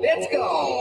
Let's go.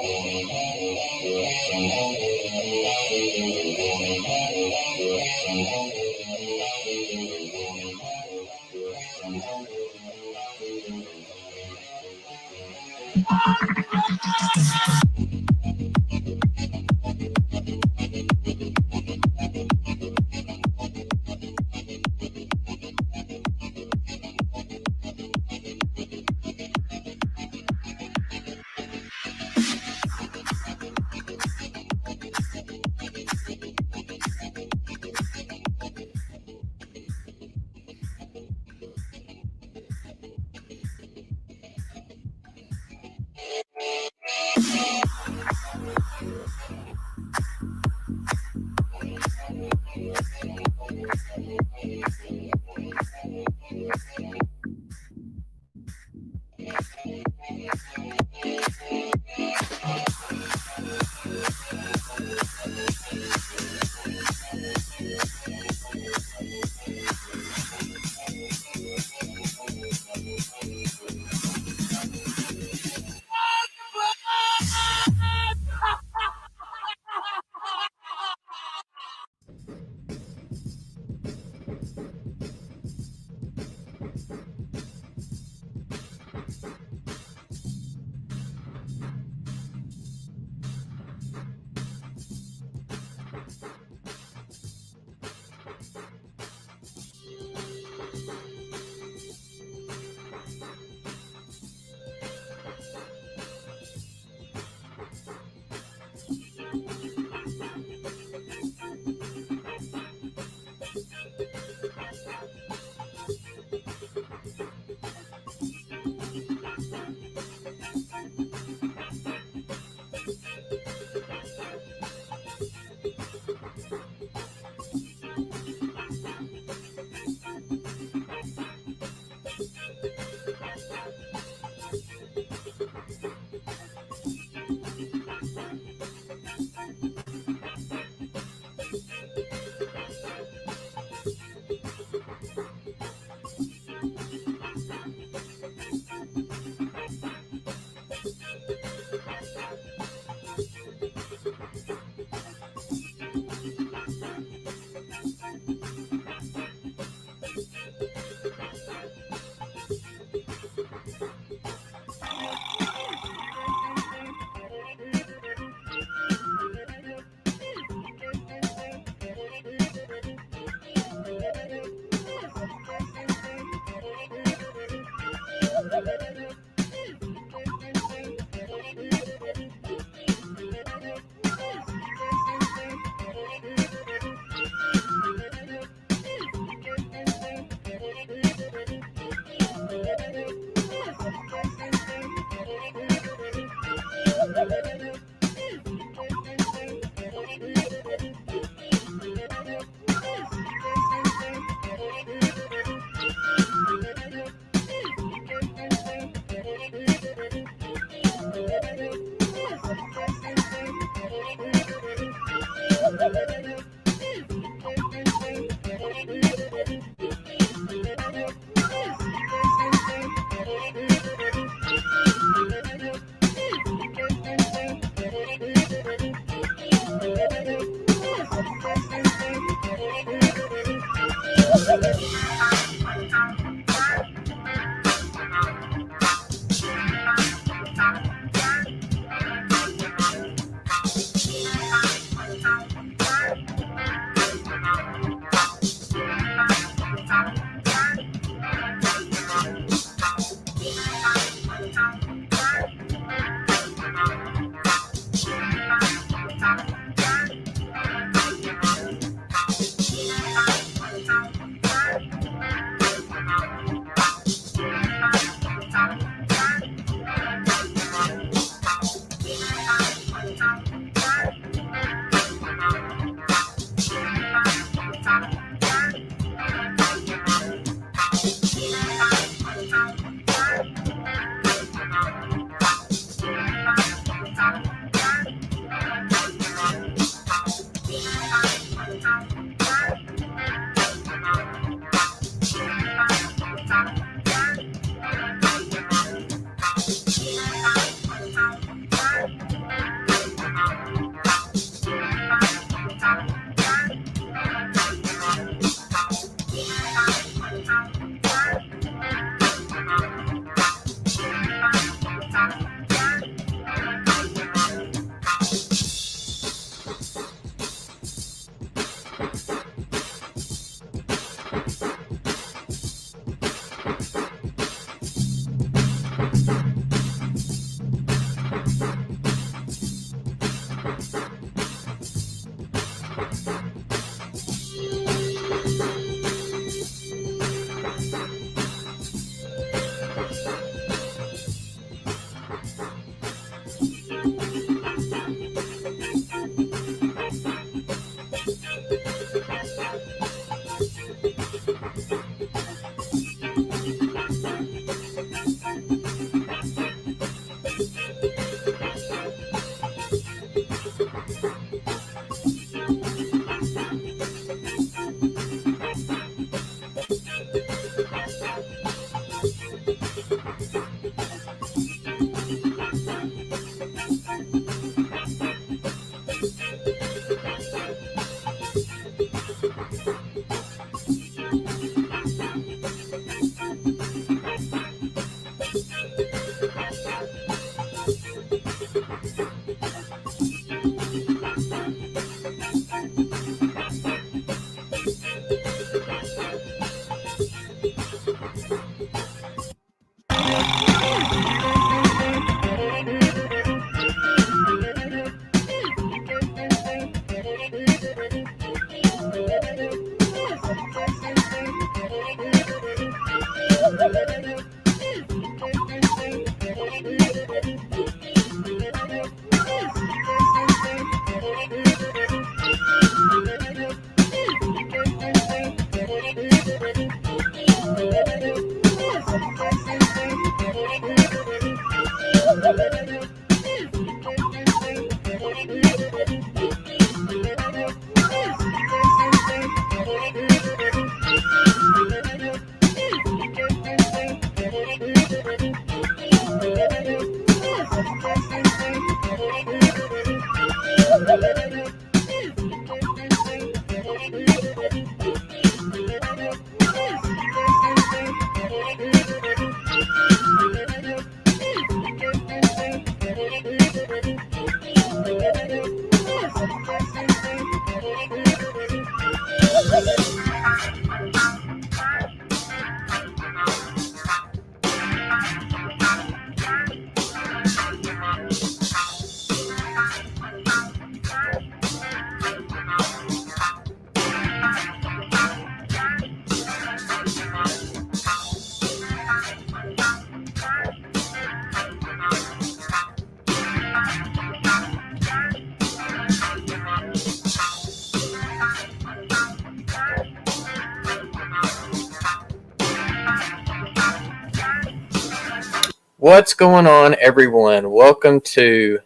What's going on, everyone? Welcome to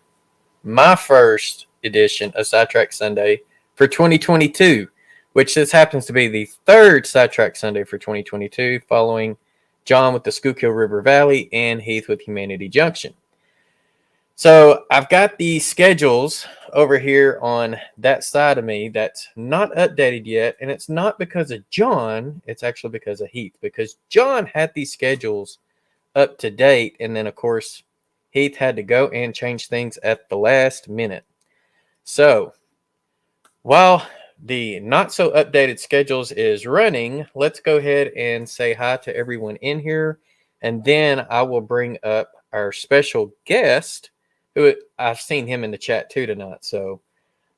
my first edition of Sidetrack Sunday for 2022, which this happens to be the third Sidetrack Sunday for 2022, following John with the Schuylkill River Valley and Heath with Humanity Junction. So I've got the schedules over here on that side of me that's not updated yet, and it's not because of John, it's actually because of Heath, because John had these schedules up to date, and then of course Heath had to go and change things at the last minute. So while the not so updated schedules is running, let's go ahead and say hi to everyone in here, and then I will bring up our special guest, who I've seen him in the chat too tonight. So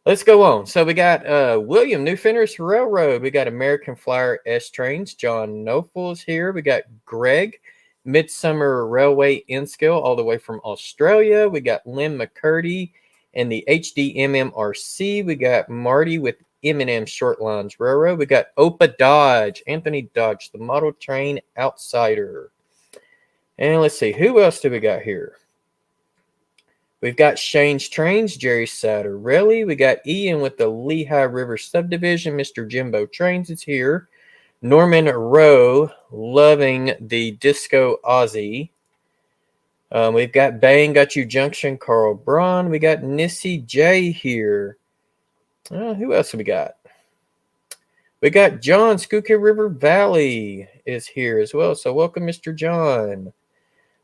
let's go on. So we got William, New Fenris Railroad. We got American Flyer S Trains. John Nofels here. We got Greg, Midsummer Railway N-Scale, all the way from Australia. We got Lynn McCurdy and the HDMMRC. We got Marty with M&M Shortlines Railroad. We got Opa Dodge, Anthony Dodge, the Model Train Outsider. And let's see, who else do we got here? We've got Shane's Trains, Jerry Satterelli. We got Ian with the Lehigh River Subdivision. Mr. Jimbo Trains is here. Norman Rowe, loving the Disco Aussie. We've got Bang, Got You Junction, Carl Braun. We got Nissy J here. Who else have we got? We got John, Schuylkill River Valley is here as well. So welcome, Mr. John.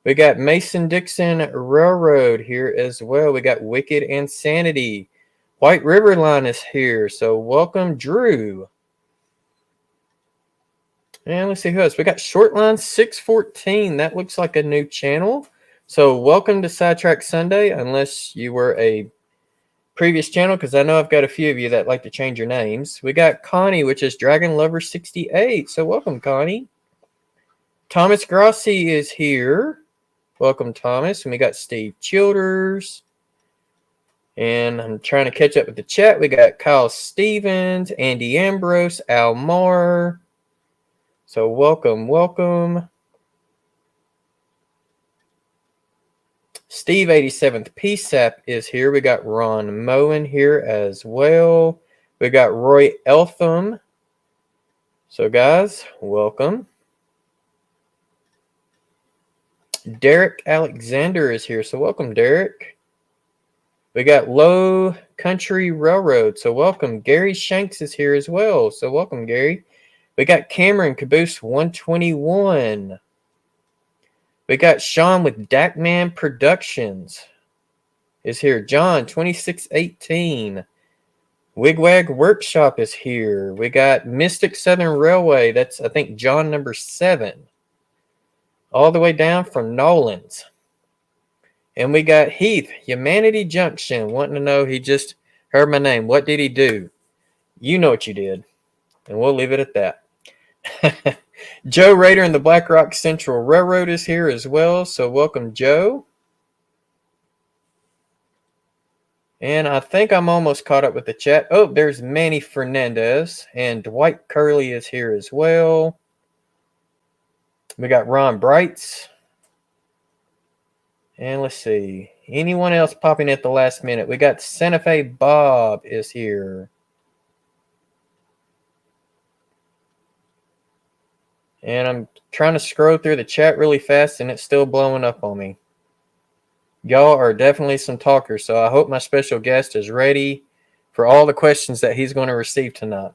We got Mason Dixon Railroad here as well. We got Wicked and Sanity. White River Line is here. So welcome, Drew. And let's see who else. We got Shortline 614. That looks like a new channel. So welcome to Sidetrack Sunday, unless you were a previous channel, because I know I've got a few of you that like to change your names. We got Connie, which is Dragon Lover 68. So welcome, Connie. Thomas Grossi is here. Welcome, Thomas. And we got Steve Childers. And I'm trying to catch up with the chat. We got Kyle Stevens, Andy Ambrose, Al Marr. So welcome, welcome. Steve 87th PSAP is here. We got Ron Moen here as well. We got Roy Eltham. So guys, welcome. Derek Alexander is here. So welcome, Derek. We got Low Country Railroad. So welcome. Gary Shanks is here as well. So welcome, Gary. We got Cameron Caboose 121. We got Sean with Dakman Productions is here. John 2618. Wigwag Workshop is here. We got Mystic Southern Railway. That's, I think, John number 7. All the way down from Nolan's. And we got Heath, Humanity Junction, wanting to know, he just heard my name. What did he do? You know what you did. And we'll leave it at that. Joe Rader and the Black Rock Central Railroad is here as well. So welcome, Joe. And I think I'm almost caught up with the chat. Oh, there's Manny Fernandez. And Dwight Curley is here as well. We got Ron Brights. And let's see. Anyone else popping at the last minute? We got Santa Fe Bob is here. And I'm trying to scroll through the chat really fast, and it's still blowing up on me. Y'all are definitely some talkers, so I hope my special guest is ready for all the questions that he's going to receive tonight.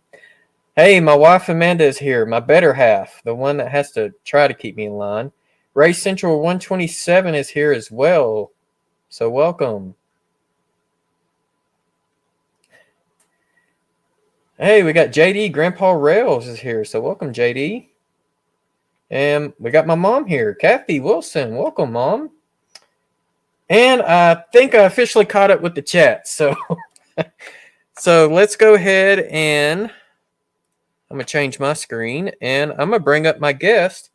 Hey, my wife Amanda is here, my better half, the one that has to try to keep me in line. Ray Central 127 is here as well, so welcome. Hey, we got JD, Grandpa Rails is here, so welcome, JD. And we got my mom here, Kathy Wilson. Welcome, Mom. And I think I officially caught up with the chat, so so let's go ahead and I'm going to change my screen, and I'm going to bring up my guest,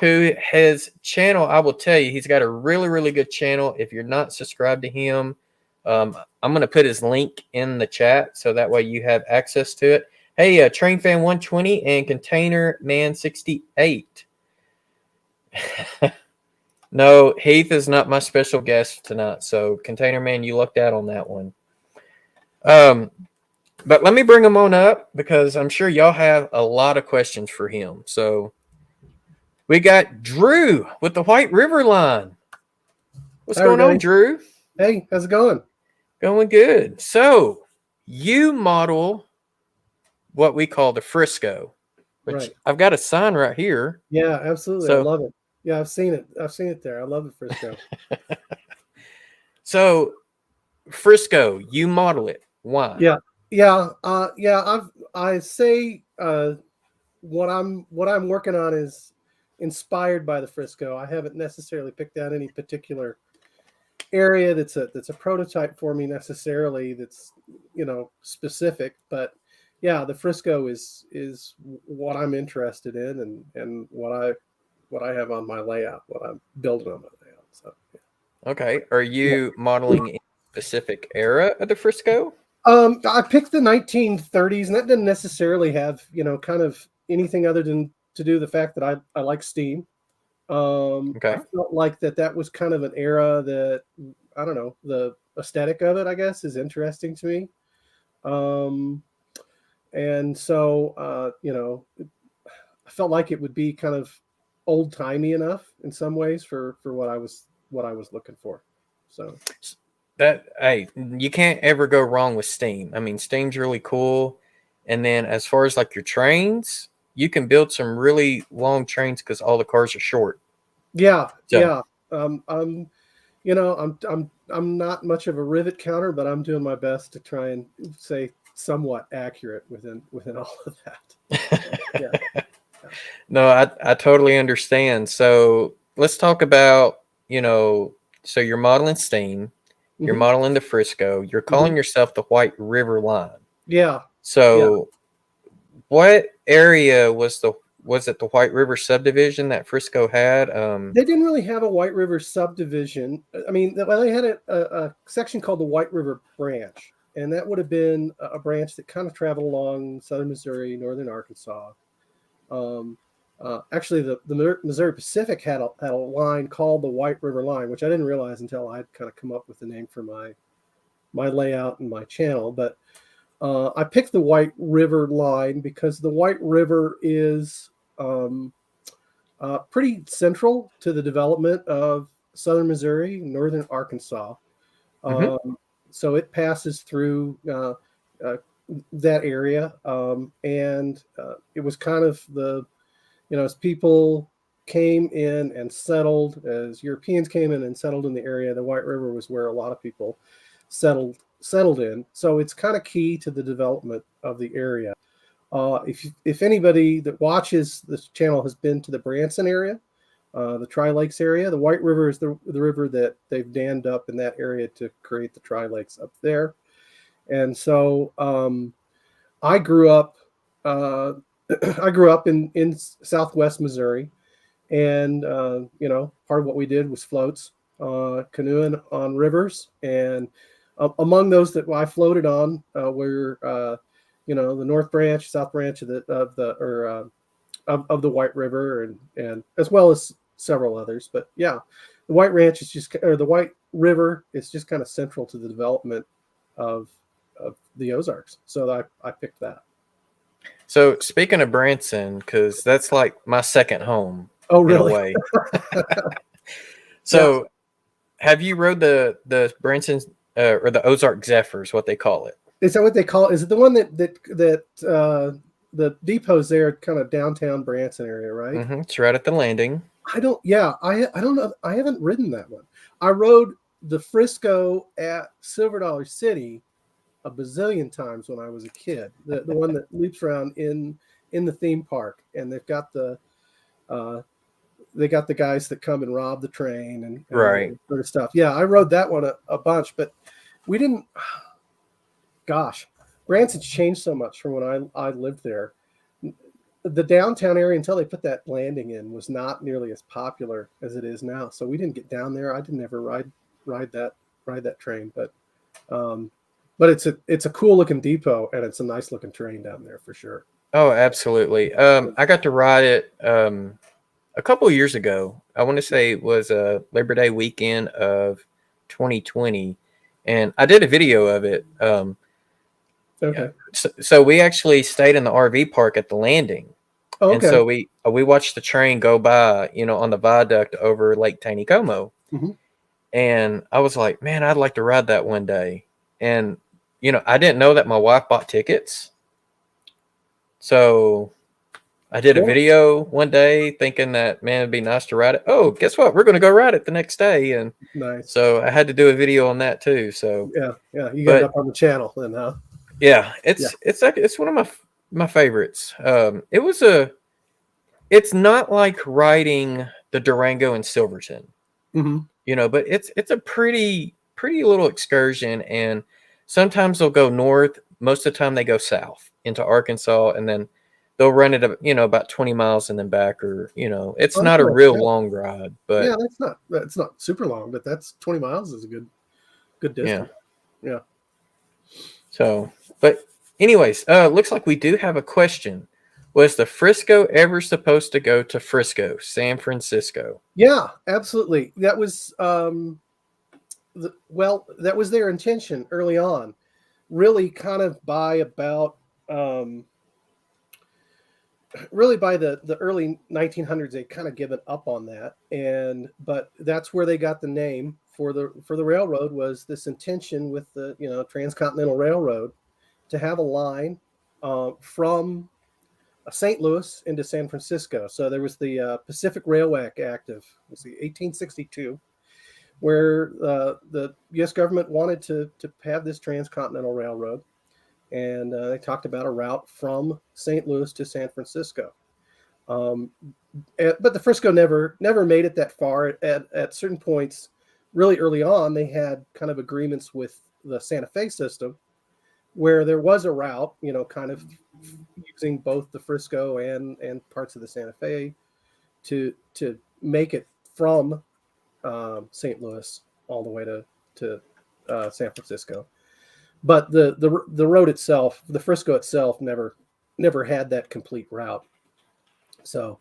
who has channel. I will tell you, he's got a really, really good channel. If you're not subscribed to him, I'm going to put his link in the chat so that way you have access to it. Hey, Train Fan 120 and Container Man 68. No, Heath is not my special guest tonight, so Container Man, you lucked out on that one. But let me bring him on up because I'm sure y'all have a lot of questions for him. So we got Drew with the White River Line. What's going on, Drew? Hey, how's it going? Going good. So you model what we call the Frisco, which right. I've got a sign right here. Yeah, absolutely. So, I love it. Yeah, I've seen it. I've seen it there. I love the Frisco. So Frisco, you model it. Why? Yeah. I say what I'm working on is inspired by the Frisco. I haven't necessarily picked out any particular area that's a prototype for me necessarily that's specific, but yeah, the Frisco is what I'm interested in and what I have on my layout, what I'm building on my layout. So yeah. Okay. Are you modeling a specific era of the Frisco? I picked the 1930s, and that didn't necessarily have kind of anything other than to do the fact that I like steam. Okay. I felt like that was kind of an era that, I don't know, the aesthetic of it, I guess, is interesting to me. And so, I felt like it would be kind of old timey enough in some ways for what I was looking for. So hey, you can't ever go wrong with steam. I mean, steam's really cool. And then as far as like your trains, you can build some really long trains because all the cars are short. Yeah. I'm not much of a rivet counter, but I'm doing my best to try and say somewhat accurate within all of that. Yeah. No, I totally understand. So let's talk about, so you're modeling steam, you're modeling the Frisco, you're calling yourself the White River Line. Yeah. So what area was it the White River subdivision that Frisco had? They didn't really have a White River subdivision. I mean, they had a section called the White River Branch, and that would have been a branch that kind of traveled along southern Missouri, northern Arkansas. Actually, the Missouri Pacific had a line called the White River Line, which I didn't realize until I'd kind of come up with the name for my layout and my channel. But I picked the White River Line because the White River is pretty central to the development of southern Missouri, northern Arkansas. So it passes through that area, and it was kind of as people came in and settled, as Europeans came in and settled in the area, the White River was where a lot of people settled in. So it's kind of key to the development of the area. If anybody that watches this channel has been to the Branson area, the Tri-Lakes area, the White River is the river that they've dammed up in that area to create the Tri-Lakes up there. And so I grew up in Southwest Missouri, and part of what we did was floats, canoeing on rivers, and among those that I floated on were the North Branch, South Branch of the White River, and as well as several others. But yeah, the White River is just kind of central to the development of the Ozarks. So I picked that. So speaking of Branson, because that's like my second home. Oh, really? In a way. So, have you rode the Branson or the Ozark Zephyrs? What they call it? Is that what they call it? Is it the one that the depot's there, kind of downtown Branson area, right? Mm-hmm. It's right at the landing. I don't know. I haven't ridden that one. I rode the Frisco at Silver Dollar City a bazillion times when I was a kid. The one that leaps around in the theme park, and they've got the guys that come and rob the train and right sort of stuff. Yeah, I rode that one a bunch, but we didn't. Gosh, Branson's changed so much from when I lived there. The downtown area, until they put that landing in, was not nearly as popular as it is now. So we didn't get down there. I didn't ever ride that train, but it's a cool looking depot, and it's a nice looking train down there for sure. Oh, absolutely. I got to ride it a couple of years ago. I want to say it was a Labor Day weekend of 2020, and I did a video of it. Okay. So we actually stayed in the RV park at the landing. Okay. And so we watched the train go by, on the viaduct over Lake Taneycomo. Mm-hmm. And I was like, man, I'd like to ride that one day. And, I didn't know that my wife bought tickets. So I did a video one day thinking that, man, it'd be nice to ride it. Oh, guess what? We're going to go ride it the next day. And nice. So I had to do a video on that too. So yeah. You got it up on the channel then, huh? Yeah, it's one of my favorites. It's not like riding the Durango in Silverton, mm-hmm. But it's a pretty little excursion, and sometimes they'll go north. Most of the time they go south into Arkansas, and then they'll run it, about 20 miles and then back, or it's not a real long ride. But yeah, that's not super long, but that's 20 miles is a good distance. Yeah. So, but anyways, looks like we do have a question. Was the Frisco ever supposed to go to Frisco, San Francisco? Yeah, absolutely. That was that was their intention early on. Really, kind of by about really by the early 1900s, they kind of given up on that, but that's where they got the name for the railroad. Was this intention with the Transcontinental Railroad to have a line from St. Louis into San Francisco. So there was the Pacific Railway Act of 1862, where the U.S. government wanted to have this transcontinental railroad, and they talked about a route from St. Louis to San Francisco. But the Frisco never made it that far. At certain points, really early on, they had kind of agreements with the Santa Fe system, where there was a route, kind of using both the Frisco and parts of the Santa Fe to make it from St. Louis all the way to San Francisco. But the road itself, the Frisco itself, never had that complete route. So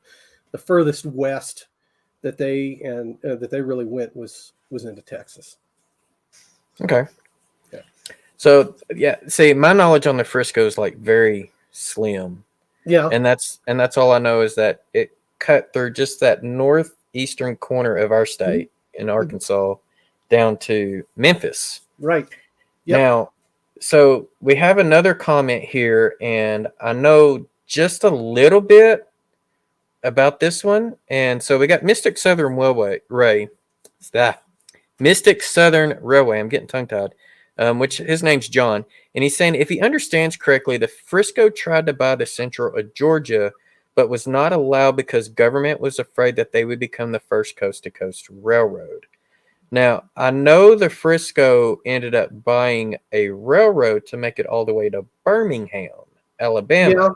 the furthest west that they really went was into Texas. Okay. Yeah. So see, my knowledge on the Frisco is like very slim. Yeah. And that's all I know, is that it cut through just that northeastern corner of our state in Arkansas down to Memphis. Right. Yep. Now, so we have another comment here, and I know just a little bit about this one. And so we got Mystic Southern Railway. Mystic Southern Railway. I'm getting tongue-tied. Which his name's John. And he's saying, if he understands correctly, the Frisco tried to buy the central of Georgia, but was not allowed because government was afraid that they would become the first coast-to-coast railroad. Now, I know the Frisco ended up buying a railroad to make it all the way to Birmingham, Alabama. Yeah.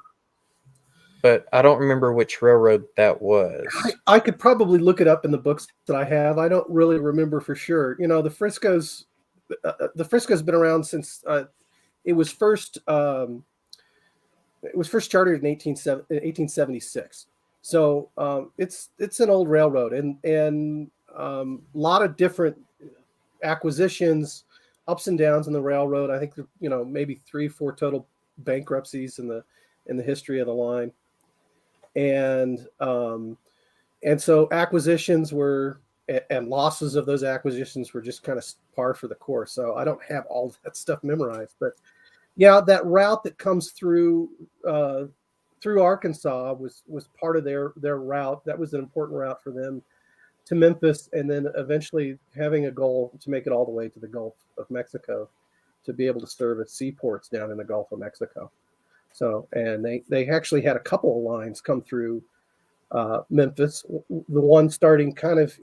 But I don't remember which railroad that was. I could probably look it up in the books that I have. I don't really remember for sure. You know, the Frisco's been around since it was first chartered in 1876. So it's an old railroad, and a lot of different acquisitions, ups and downs in the railroad. I think maybe 3-4 total bankruptcies in the history of the line, and so acquisitions were and losses of those acquisitions were just kind of par for the course. So I don't have all that stuff memorized, but yeah, that route that comes through Arkansas was part of their route. That was an important route for them to Memphis, and then eventually having a goal to make it all the way to the Gulf of Mexico to be able to service seaports down in the Gulf of Mexico. So, and they actually had a couple of lines come through Memphis. The one starting kind of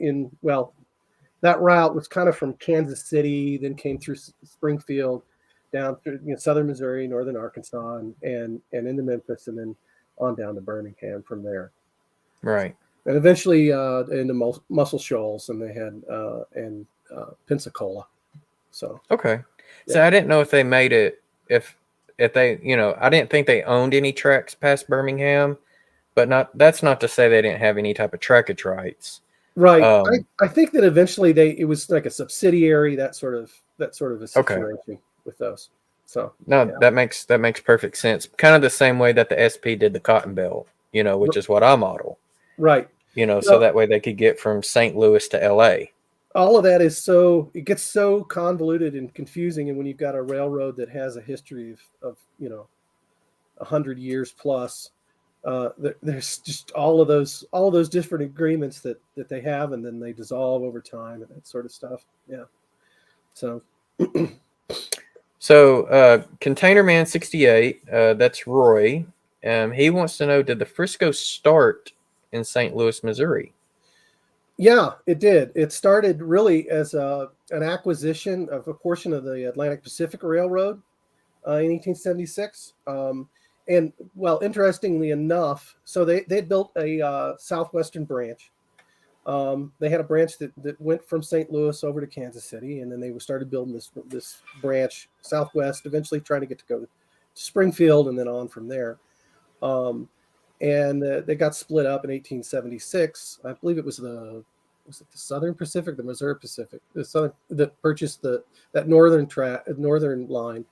that route was kind of from Kansas City, then came through Springfield, down through southern Missouri, northern Arkansas, and into Memphis, and then on down to Birmingham from there. Right. And eventually into Muscle Shoals, and they had Pensacola. So okay, yeah. So I didn't know if they made it if they I didn't think they owned any tracks past Birmingham, but that's not to say they didn't have any type of trackage rights. Right. I think that eventually it was like a subsidiary, that sort of a situation with those. So no, yeah. that makes perfect sense. Kind of the same way that the SP did the Cotton Belt, which is what I model. Right. So that way they could get from St. Louis to LA. All of that it gets so convoluted and confusing. And when you've got a railroad that has a history of 100 years plus, there's just all of those different agreements that they have, and then they dissolve over time and that sort of stuff. Yeah. So. So, Container Man 68, that's Roy. He wants to know, did the Frisco start in St. Louis, Missouri? Yeah, it did. It started really as an acquisition of a portion of the Atlantic Pacific Railroad in 1876. And well, interestingly enough, so they built a southwestern branch. They had a branch that went from St. Louis over to Kansas City, and then they started building this branch southwest, eventually trying to get to go to Springfield and then on from there. And they got split up in 1876. I believe it was the Southern Pacific, the Missouri Pacific, the Southern that purchased that northern line,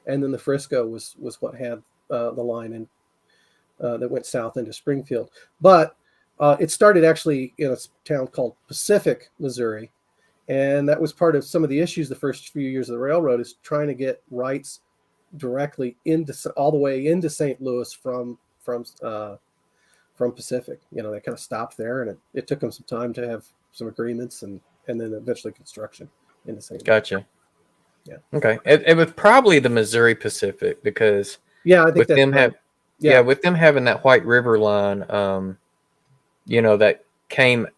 and then the Frisco was what had the line in that went south into Springfield. But it started actually in a town called Pacific, Missouri, and that was part of some of the issues the first few years of the railroad, is trying to get rights directly all the way into St. Louis from Pacific. They kind of stopped there, and it took them some time to have some agreements and then eventually construction into St. Louis. Gotcha. Yeah. Okay. It was probably the Missouri Pacific, because I think with them with them having that White River line, that came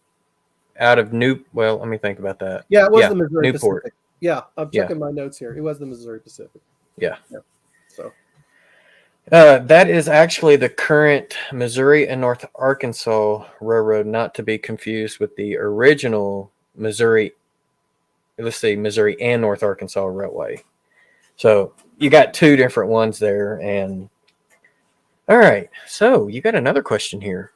out of well, let me think about that. Yeah, it was the Missouri Newport. Pacific. Yeah, I'm checking my notes here. It was the Missouri Pacific. Yeah. So that is actually the current Missouri and North Arkansas Railroad, not to be confused with the original Missouri and North Arkansas Railway. So you got two different ones there. And all right, so you got another question here.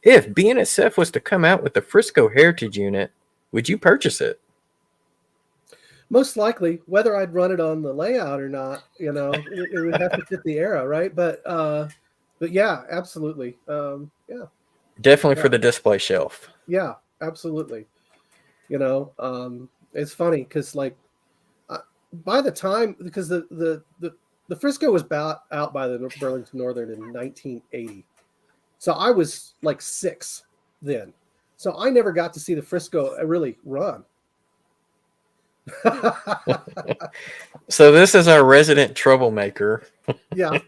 If Bnsf was to come out with the Frisco Heritage Unit, would you purchase it? Most likely. Whether I'd run it on the layout or not, it would have to fit the era, right? But yeah, absolutely. Yeah. Definitely for the display shelf. Yeah, absolutely. It's funny because by the time, because the Frisco was out by the Burlington Northern in 1980, so I was like 6 then. So I never got to see the Frisco really run. So this is our resident troublemaker. Yeah.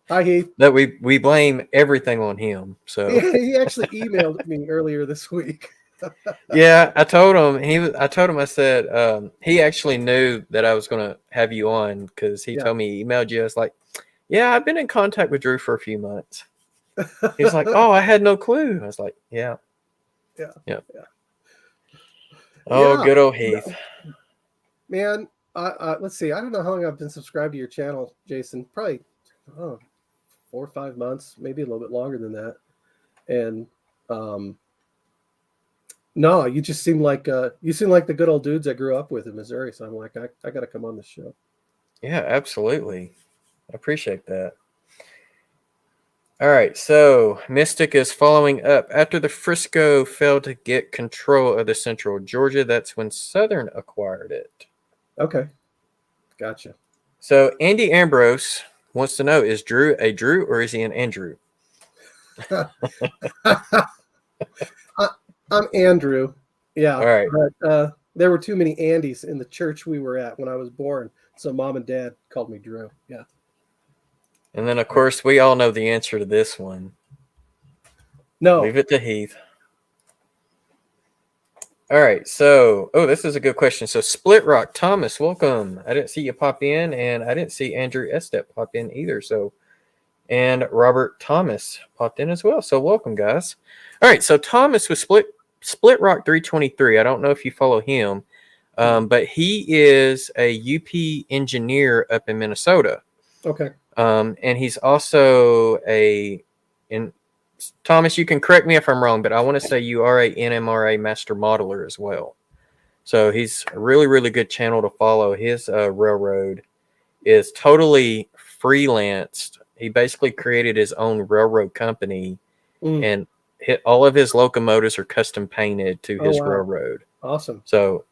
Hi, Heath. That we blame everything on him. So He actually emailed me earlier this week. yeah, I told him I said he actually knew that I was going to have you on because he told me he emailed you. I was like, yeah, I've been in contact with Drew for a few months. He's like, oh, I had no clue. I was like, yeah. Oh, Yeah. good old Heath. Man, let's see. I don't know how long I've been subscribed to your channel, Jason. Probably 4 or 5 months, maybe a little bit longer than that. And no, you just seem like the good old dudes I grew up with in Missouri. So I'm like, I got to come on this show. Yeah, absolutely. I appreciate that. All right, so Mystic is following up. After the Frisco failed to get control of the Central Georgia, that's when Southern acquired it. Okay, gotcha. So Andy Ambrose wants to know, is Drew a Drew or is he an Andrew? I'm Andrew. Yeah. All right. But, there were too many Andys in the church we were at when I was born. So Mom and Dad called me Drew. Yeah. And then, of course, we all know the answer to this one. No. Leave it to Heath. All right. So, this is a good question. So, Split Rock, Thomas, welcome. I didn't see you pop in, and I didn't see Andrew Estep pop in either. So, and Robert Thomas popped in as well. So, welcome, guys. All right. So, Thomas was Split Rock 323. I don't know if you follow him, but he is a UP engineer up in Minnesota. Okay. And he's also Thomas, you can correct me if I'm wrong, but I want to say you are a NMRA master modeler as well. So he's a really, really good channel to follow. His railroad is totally freelanced. He basically created his own railroad company, and all of his locomotives are custom painted to his railroad. Awesome. So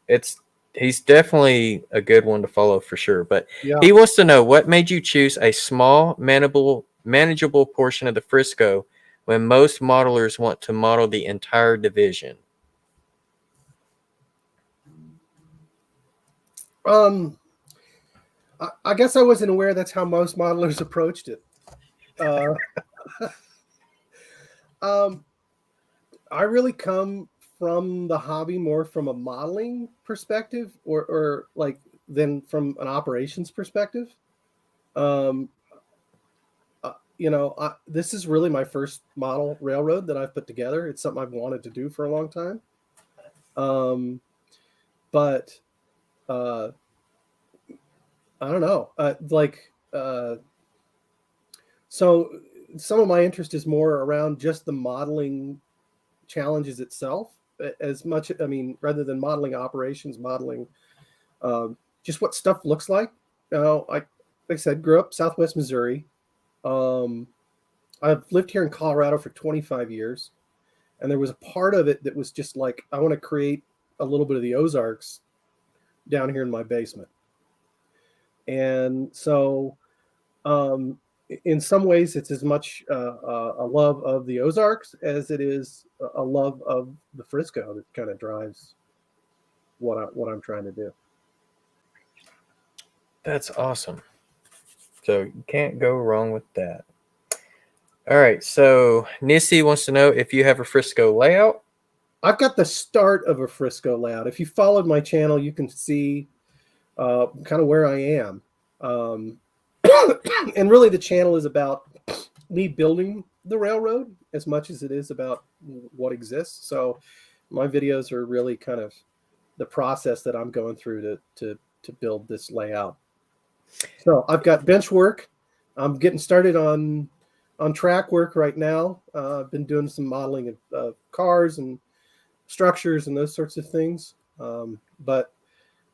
he's definitely a good one to follow for sure. But he wants to know, what made you choose a small, manageable portion of the Frisco when most modelers want to model the entire division? I guess I wasn't aware that's how most modelers approached it. I really come from the hobby more from a modeling perspective or like than from an operations perspective. This is really my first model railroad that I've put together. It's something I've wanted to do for a long time. But I don't know. So some of my interest is more around just the modeling challenges itself, as much, rather than modeling operations, modeling just what stuff looks like. Like I said, grew up Southwest Missouri. I've lived here in Colorado for 25 years, and there was a part of it that was just like, I want to create a little bit of the Ozarks down here in my basement. And so in some ways, it's as much a love of the Ozarks as it is a love of the Frisco that kind of drives what I'm trying to do. That's awesome. So you can't go wrong with that. All right. So Nissy wants to know if you have a Frisco layout. I've got the start of a Frisco layout. If you followed my channel, you can see kind of where I am. And really the channel is about me building the railroad as much as it is about what exists. So my videos are really kind of the process that I'm going through to build this layout. So I've got bench work. I'm getting started on track work right now. I've been doing some modeling of cars and structures and those sorts of things. But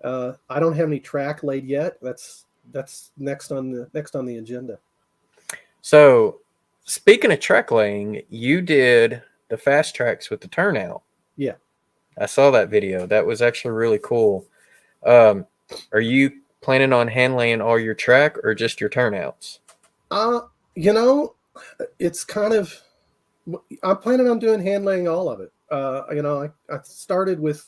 I don't have any track laid yet. That's next on the agenda. So speaking of track laying, you did the fast tracks with the turnout. Yeah. I saw that video. That was actually really cool. Are you planning on handling all your track or just your turnouts? You know, it's kind of, I'm planning on doing handling all of it. You know, I started with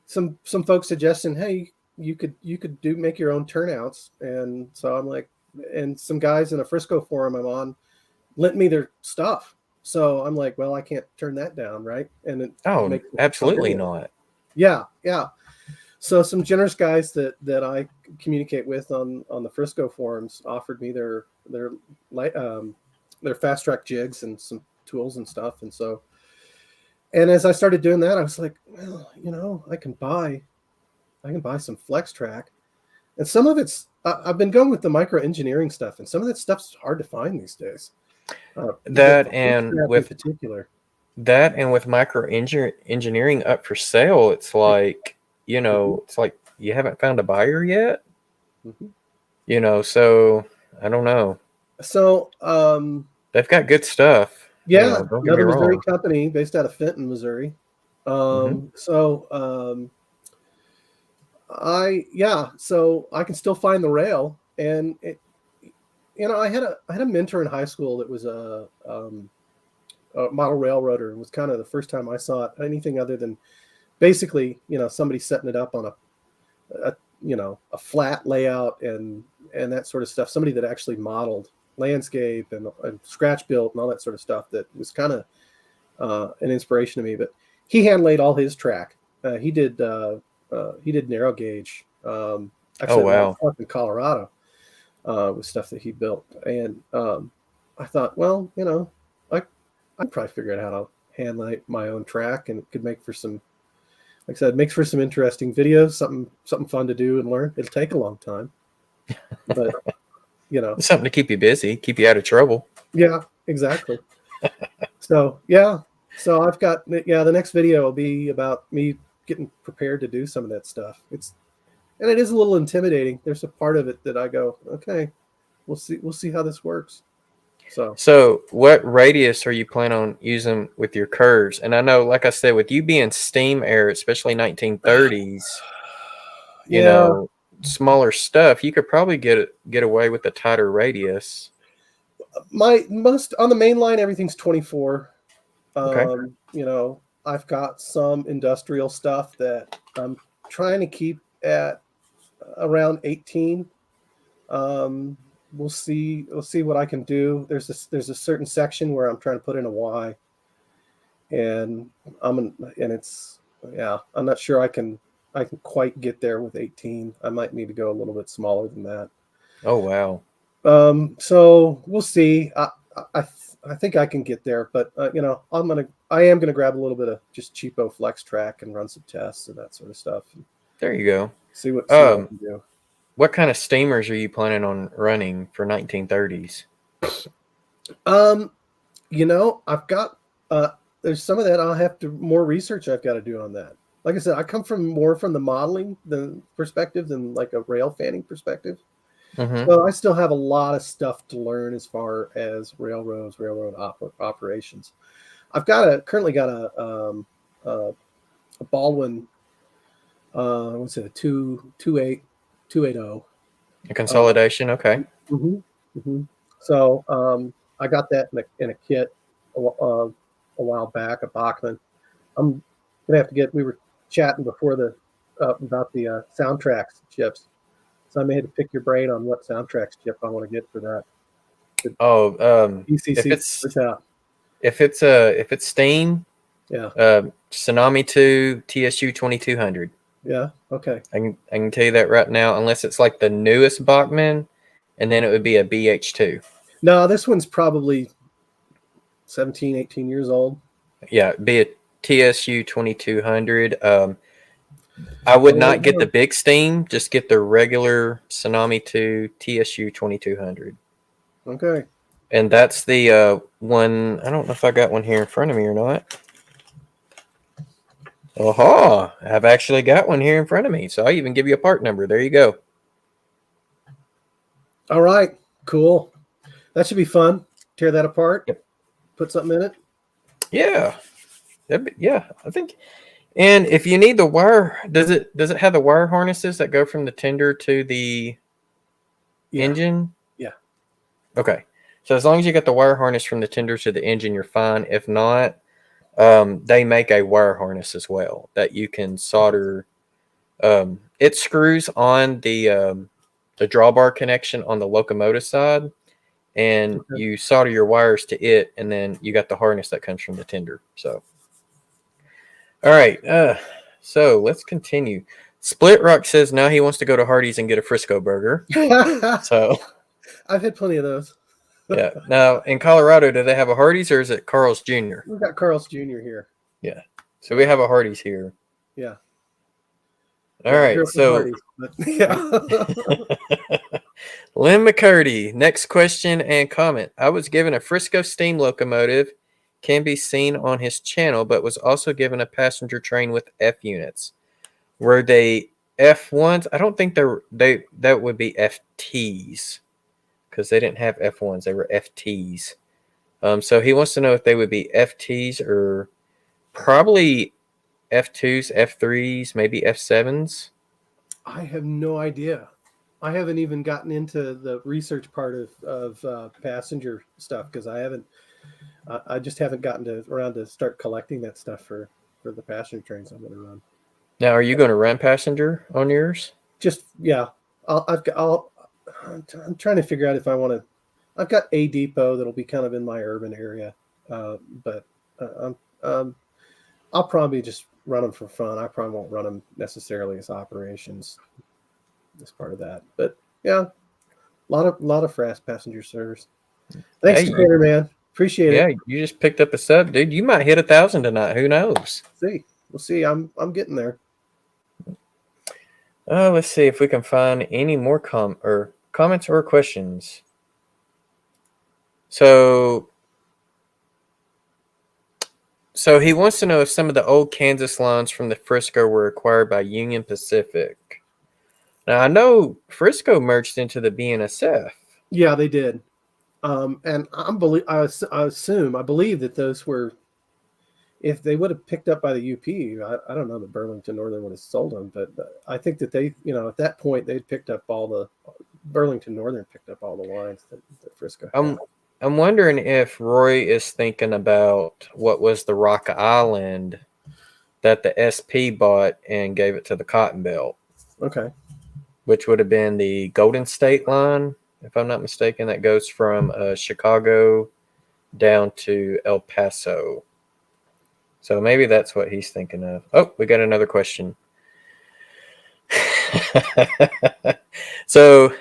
some folks suggesting, hey, you could make your own turnouts, and so I'm like, and some guys in a Frisco forum I'm on lent me their stuff, so I'm like, well, I can't turn that down, right? And it Oh, makes absolutely not. Yeah. So some generous guys that I communicate with on the Frisco forums offered me their fast track jigs and some tools and stuff, and so. And as I started doing that, I was like, well, you know, I can buy some flex track, and some of it's I've been going with the micro engineering stuff, and some of that stuff's hard to find these days. That and with micro engineering up for sale, it's like, you know, it's like you haven't found a buyer yet. Mm-hmm. You know, so I don't know. So they've got good stuff. Yeah, you know, don't get another me Missouri wrong. company based out of Fenton, Missouri. So I can still find the rail, and you know, I had a mentor in high school that was a model railroader. It was kind of the first time I saw it, anything other than basically, you know, somebody setting it up on a flat layout and that sort of stuff. Somebody that actually modeled landscape and scratch built and all that sort of stuff. That was kind of an inspiration to me. But he hand laid all his track. He did narrow gauge. Actually, wow. up in Colorado with stuff that he built. And I thought, well, you know, I'd probably figure out how to hand lay my own track, and it could make for some, like I said, makes for some interesting videos, something fun to do and learn. It'll take a long time, but you know, something to keep you busy, keep you out of trouble. Yeah, exactly. So I've got the next video will be about me getting prepared to do some of that stuff. And it is a little intimidating. There's a part of it that I go, okay, we'll see how this works. So what radius are you planning on using with your curves? And I know, like I said, with you being steam era, especially 1930s, you know, smaller stuff, you could probably get away with a tighter radius. My most on the main line, everything's 24. Okay. You know, I've got some industrial stuff that I'm trying to keep at around 18. We'll see what I can do. There's a certain section where I'm trying to put in a Y, and I'm not sure I can quite get there with 18. I might need to go a little bit smaller than that. Oh wow. So we'll see. I think I can get there, but you know, I am gonna grab a little bit of just cheapo flex track and run some tests and that sort of stuff. There you go. See what I can do. What kind of steamers are you planning on running for 1930s? You know, I've got there's some of that I'll have to more research I've got to do on that. Like I said, I come from the modeling perspective than like a rail fanning perspective. Mm-hmm. So I still have a lot of stuff to learn as far as railroad operations. I've currently got a Baldwin, what's it, a 280. A consolidation, okay. Mm-hmm, mm-hmm. So I got that in a kit a while back, a Bachmann. I'm gonna have to get. We were chatting before about the soundtracks chips, so I may have to pick your brain on what soundtracks chip I want to get for that. Dcc. If it's steam, Tsunami 2 TSU 2200. Yeah. Okay. I can tell you that right now, unless it's like the newest Bachmann, and then it would be a BH2. No, this one's probably 17, 18 years old. Yeah, be a TSU 2200. I would not get the big steam, just get the regular Tsunami 2 TSU 2200. Okay. And that's the one. I don't know if I got one here in front of me or not. Aha! I've actually got one here in front of me, so I even give you a part number. There you go. All right. Cool. That should be fun. Tear that apart. Yep. Put something in it. Yeah. I think, And if you need the wire, does it have the wire harnesses that go from the tender to the engine? Yeah. Okay. So as long as you got the wire harness from the tender to the engine, you're fine. If not, they make a wire harness as well that you can solder. It screws on the drawbar connection on the locomotive side, and Okay. you solder your wires to it, and then you got the harness that comes from the tender. So, all right. So let's continue. Split Rock says now he wants to go to Hardee's and get a Frisco burger. So I've had plenty of those. yeah. Now in Colorado, do they have a Hardee's or is it Carl's Jr.? We've got Carl's Jr. here. Yeah. So we have a Hardee's here. Yeah. All right. So Hardee's, but, yeah. Lynn McCurdy, next question and comment. I was given a Frisco steam locomotive, can be seen on his channel, but was also given a passenger train with F units. Were they F1s? I don't think that would be FTs because they didn't have F1s. They were FTs. So he wants to know if they would be FTs or probably F2s, F3s, maybe F7s. I have no idea. I haven't even gotten into the research part of passenger stuff because I just haven't gotten around to start collecting that stuff for the passenger trains I'm going to run. Now, are you going to run passenger on yours? Just yeah, I'm trying to figure out if I want to. I've got a depot that'll be kind of in my urban area, but I'll probably just run them for fun. I probably won't run them necessarily as operations as part of that. But yeah, a lot of fast passenger service. Thanks, Trainer man. Appreciate it. Yeah, you just picked up a sub, dude. You might hit 1,000 tonight. Who knows? We'll see. I'm getting there. Let's see if we can find any more comments or questions. So he wants to know if some of the old Kansas lines from the Frisco were acquired by Union Pacific. Now, I know Frisco merged into the Bnsf. Yeah, they did. And I believe that those were, if they would have picked up by the UP, I don't know that Burlington Northern would have sold them, but I think that they, at that point, they'd picked up Burlington Northern picked up all the lines that Frisco had. I'm wondering if Roy is thinking about what was the Rock Island that the SP bought and gave it to the Cotton Belt. Okay. Which would have been the Golden State line, if I'm not mistaken, that goes from Chicago down to El Paso. So maybe that's what he's thinking of. Oh, we got another question. So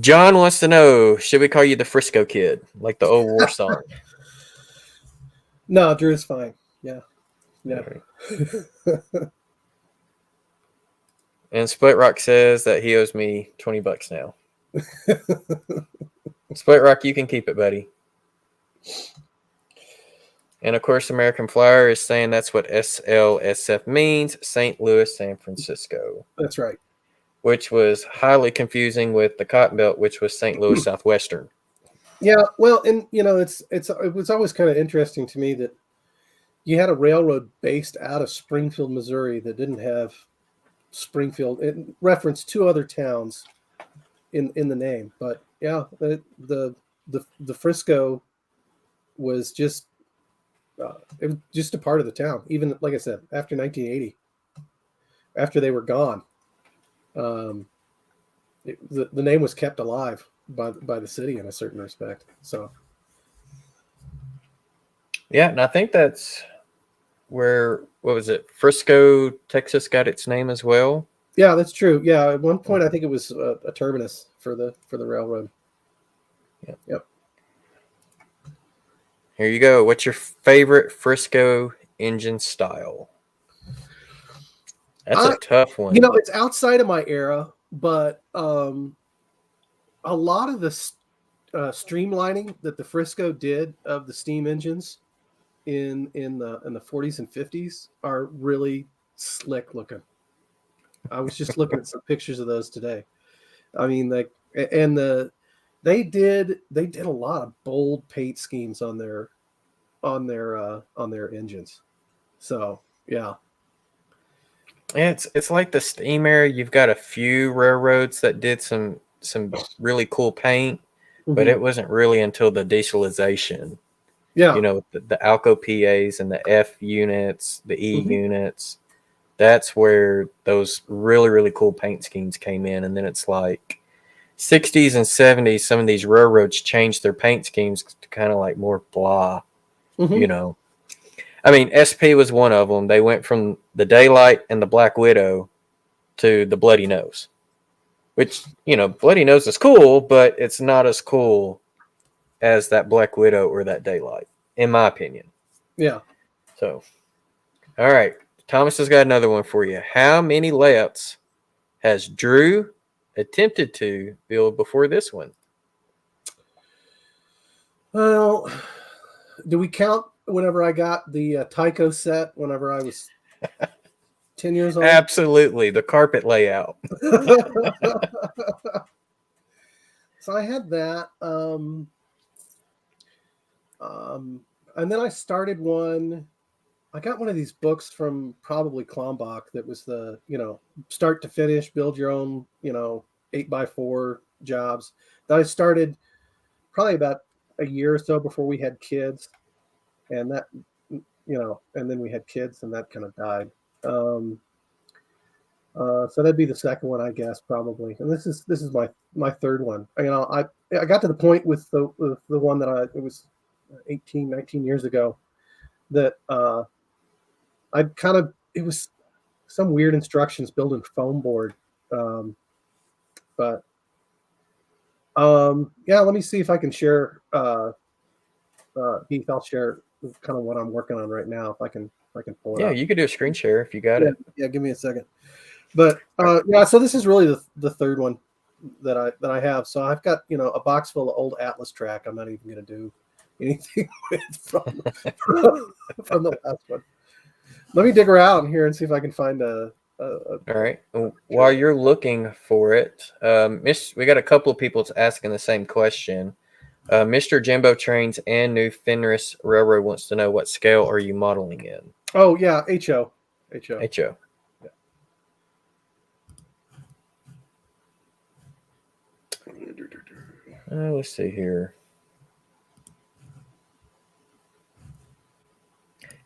John wants to know, should we call you the Frisco Kid, like the old war song? No, Drew's fine. Yeah. Right. And Split Rock says that he owes me $20 now. Split Rock, you can keep it, buddy. And of course, American Flyer is saying that's what SLSF means, St. Louis, San Francisco. That's right. Which was highly confusing with the Cotton Belt, which was St. Louis Southwestern. Yeah, well, and it was always kind of interesting to me that you had a railroad based out of Springfield, Missouri, that didn't have Springfield. It referenced two other towns in the name, but yeah, the Frisco was just it was just a part of the town. Even like I said, after 1980, after they were gone. The name was kept alive by the city in a certain respect. So, yeah, and I think that's where Frisco, Texas, got its name as well. Yeah, that's true. Yeah, at one point I think it was a terminus for the railroad. Yep. Here you go. What's your favorite Frisco engine style? That's a tough one. It's outside of my era, but a lot of the streamlining that the Frisco did of the steam engines in the 40s and 50s are really slick looking. I was just looking at some pictures of those today. I mean, they did a lot of bold paint schemes on their engines. So yeah. It's like the steam era. You've got a few railroads that did some really cool paint, but Mhm. it wasn't really until the dieselization. Yeah. You know, the Alco PAs and the F units, the E Mhm. units. That's where those really, really cool paint schemes came in. And then it's like 60s and 70s, some of these railroads changed their paint schemes to kind of like more blah, you Mhm. know. I mean, SP was one of them. They went from the Daylight and the Black Widow to the Bloody Nose, which, you know, Bloody Nose is cool, but it's not as cool as that Black Widow or that Daylight, in my opinion. Yeah. So, all right. Thomas has got another one for you. How many layouts has Drew attempted to build before this one? Well, do we count whenever I got the Tycho set whenever I was 10 years old? Absolutely. The carpet layout. So I had that. And then I started one. I got one of these books from probably Klombach that was the, start to finish, build your own, 8x4 jobs. That I started probably about a year or so before we had kids. And that, and then we had kids and that kind of died. So that'd be the second one, I guess, probably. And this is my third one. I got to the point with the one that it was 18, 19 years ago that it was some weird instructions building foam board. But yeah, let me see if I can share. Heath, I'll share kind of what I'm working on right now if I can pull it Yeah, up. you could do a screen share if you got it. Yeah, give me a second. But yeah, so this is really the third one that I have. So I've got a box full of old Atlas track. I'm not even going to do anything with from the last one. Let me dig around here and see if I can find a All right. While you're looking for it, we got a couple of people asking the same question. Mr. Jimbo Trains and New Fenris Railroad wants to know what scale are you modeling in? Oh yeah, HO. HO. Yeah. Let's see here.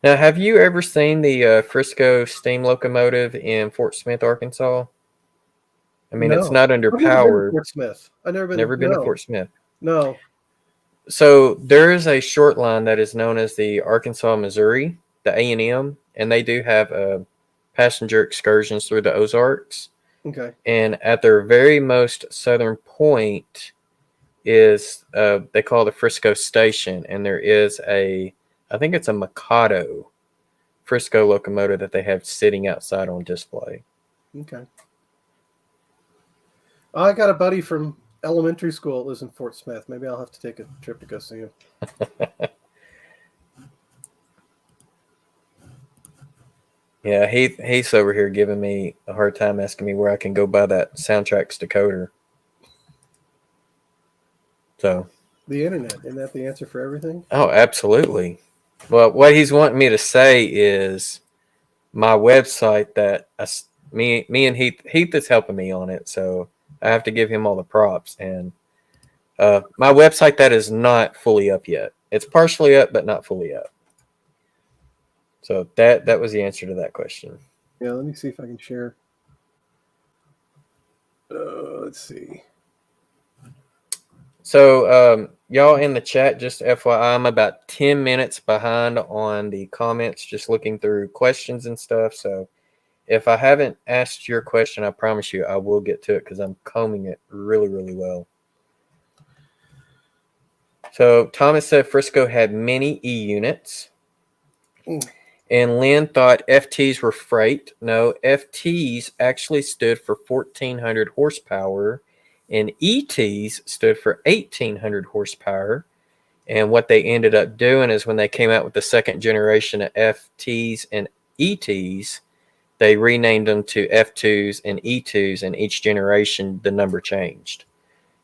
Now, have you ever seen the Frisco steam locomotive in Fort Smith, Arkansas? I mean, it's No, not I've never been to underpowered. Fort Smith. I've never been. Never been to Fort Smith. No. So there is a short line that is known as the Arkansas Missouri, the A&M, and they do have passenger excursions through the Ozarks. Okay. And at their very most southern point is they call the Frisco Station, and there is I think it's a Mikado Frisco locomotive that they have sitting outside on display. Okay. I got a buddy from elementary school that lives in Fort Smith. Maybe I'll have to take a trip to go see him. Yeah, he's over here giving me a hard time, asking me where I can go buy that Soundtracks decoder. So The internet, isn't that the answer for everything? Oh, absolutely. Well, what he's wanting me to say is my website that me and Heath is helping me on it, so I have to give him all the props. And my website that is not fully up yet. It's partially up, but not fully up. So that was the answer to that question. Yeah, let me see if I can share. Let's see. So y'all in the chat, just FYI, I'm about 10 minutes behind on the comments, just looking through questions and stuff. So if I haven't asked your question, I promise you I will get to it because I'm combing it really, really well. So Thomas said Frisco had many E units. And Lynn thought FTs were freight. No, FTs actually stood for 1,400 horsepower, and ETs stood for 1,800 horsepower. And what they ended up doing is when they came out with the second generation of FTs and ETs, they renamed them to F2s and E2s, and each generation the number changed.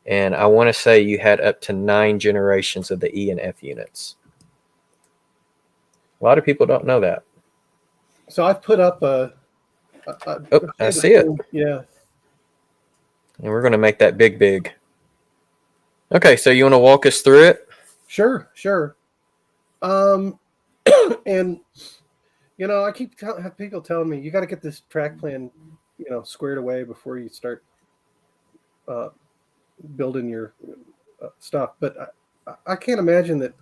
And I want to say you had up to 9 generations of the E and F units. A lot of people don't know that. So I've put up a Oh, I see it. Yeah. And we're going to make that big. Okay, so you want to walk us through it? Sure. And I keep have people telling me you got to get this track plan, squared away before you start building your stuff. But I can't imagine that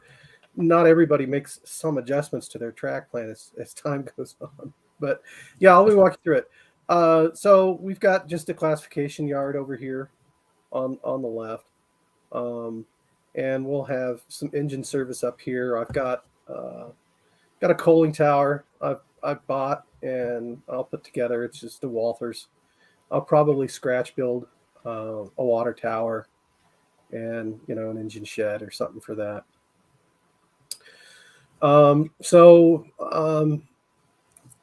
not everybody makes some adjustments to their track plan as time goes on. But yeah, I'll be walking through it. So we've got just a classification yard over here on the left. And we'll have some engine service up here. I've got a coaling tower I've bought and I'll put together. It's just the Walthers. I'll probably scratch build a water tower and an engine shed or something for that.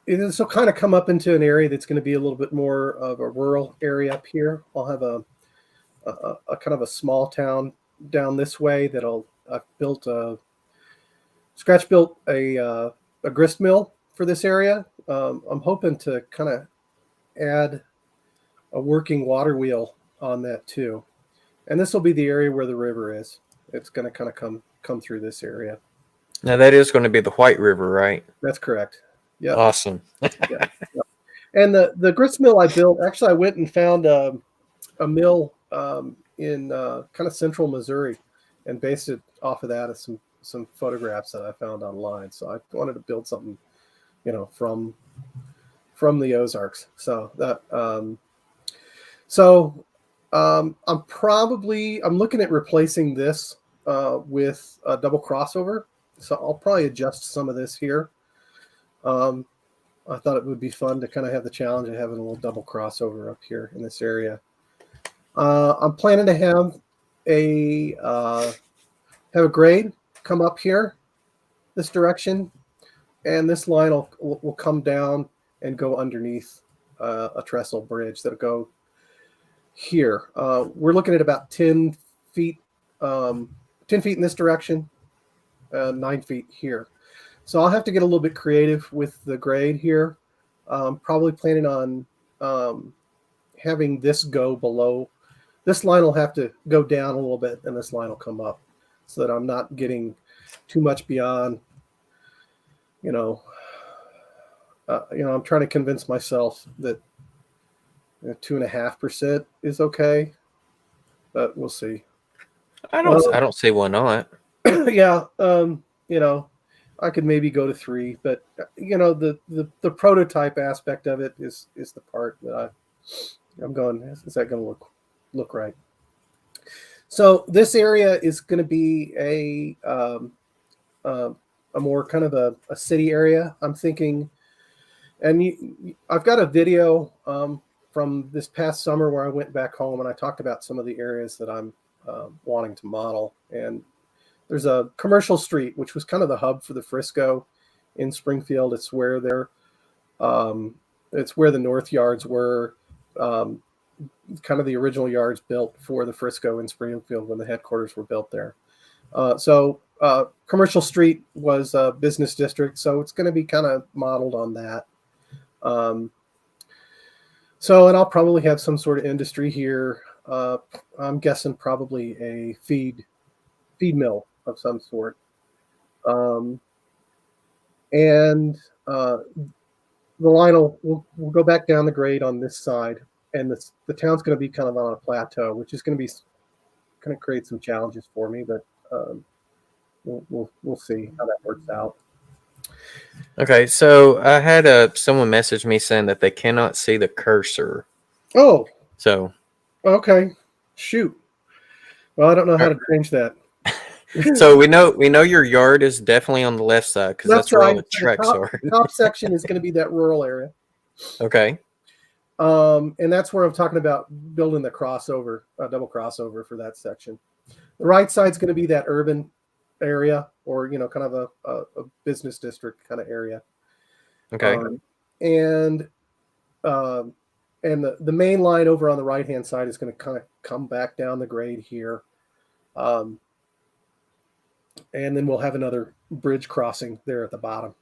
This will kind of come up into an area that's going to be a little bit more of a rural area up here. I'll have a kind of a small town down this way I've built scratch built a grist mill for this area. I'm hoping to kind of add a working water wheel on that too. And this will be the area where the river is. It's going to kind of come through this area. Now that is going to be the White River, right? That's correct. Yeah. Awesome. Yeah. And the grist mill I built, actually I went and found a mill in kind of central Missouri and based it off of that as some photographs that I found online. So I wanted to build something, from the Ozarks. So that I'm looking at replacing this with a double crossover. So I'll probably adjust some of this here. I thought it would be fun to kind of have the challenge of having a little double crossover up here in this area. I'm planning to have a grade come up here this direction, and this line will come down and go underneath a trestle bridge that'll go here. We're looking at about 10 feet in this direction, 9 feet here. So I'll have to get a little bit creative with the grade here. Probably planning on having this go below. This line will have to go down a little bit, and this line will come up so that I'm not getting too much beyond, I'm trying to convince myself that 2.5% is okay, but we'll see. I don't see why not. Yeah. I could maybe go to 3, but the prototype aspect of it is the part that I'm going, is that going to look right? So this area is going to be a more kind of a city area, I'm thinking. And I've got a video from this past summer where I went back home and I talked about some of the areas that I'm wanting to model. And there's a commercial street, which was kind of the hub for the Frisco in Springfield. It's where it's where the North Yards were, kind of the original yards built for the Frisco in Springfield when the headquarters were built there. So Commercial Street was a business district, so it's going to be kind of modeled on that. And I'll probably have some sort of industry here. I'm guessing probably a feed mill of some sort. The line will go back down the grade on this side, and the town's going to be kind of on a plateau, which is going to create some challenges for me, but we'll see how that works out. Okay, so I had someone message me saying that they cannot see the cursor. Oh. So. Okay. Shoot. Well, I don't know how to change that. So we know your yard is definitely on the left side because that's where all the tracks are. The top section is going to be that rural area. Okay. And that's where I'm talking about building the crossover, double crossover for that section. The right side's going to be that urban area, or kind of a business district kind of area. Okay. And the main line over on the right hand side is going to kind of come back down the grade here. And then we'll have another bridge crossing there at the bottom.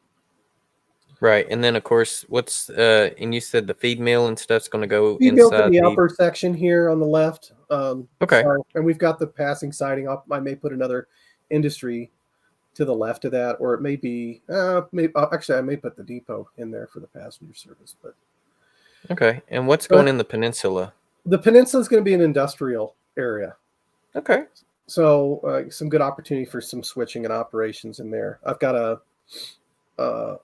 Right, and then of course, what's and you said the feed mill and stuff's going to go We built in inside the the. upper section here on the left. Okay. So, and we've got the passing siding up. I may put another industry to the left of that, or it may be, actually, I may put the depot in there for the passenger service. But Okay, and what's going in the peninsula? the peninsula is going to be an industrial area. Okay. So some good opportunity for some switching and operations in there. I've got I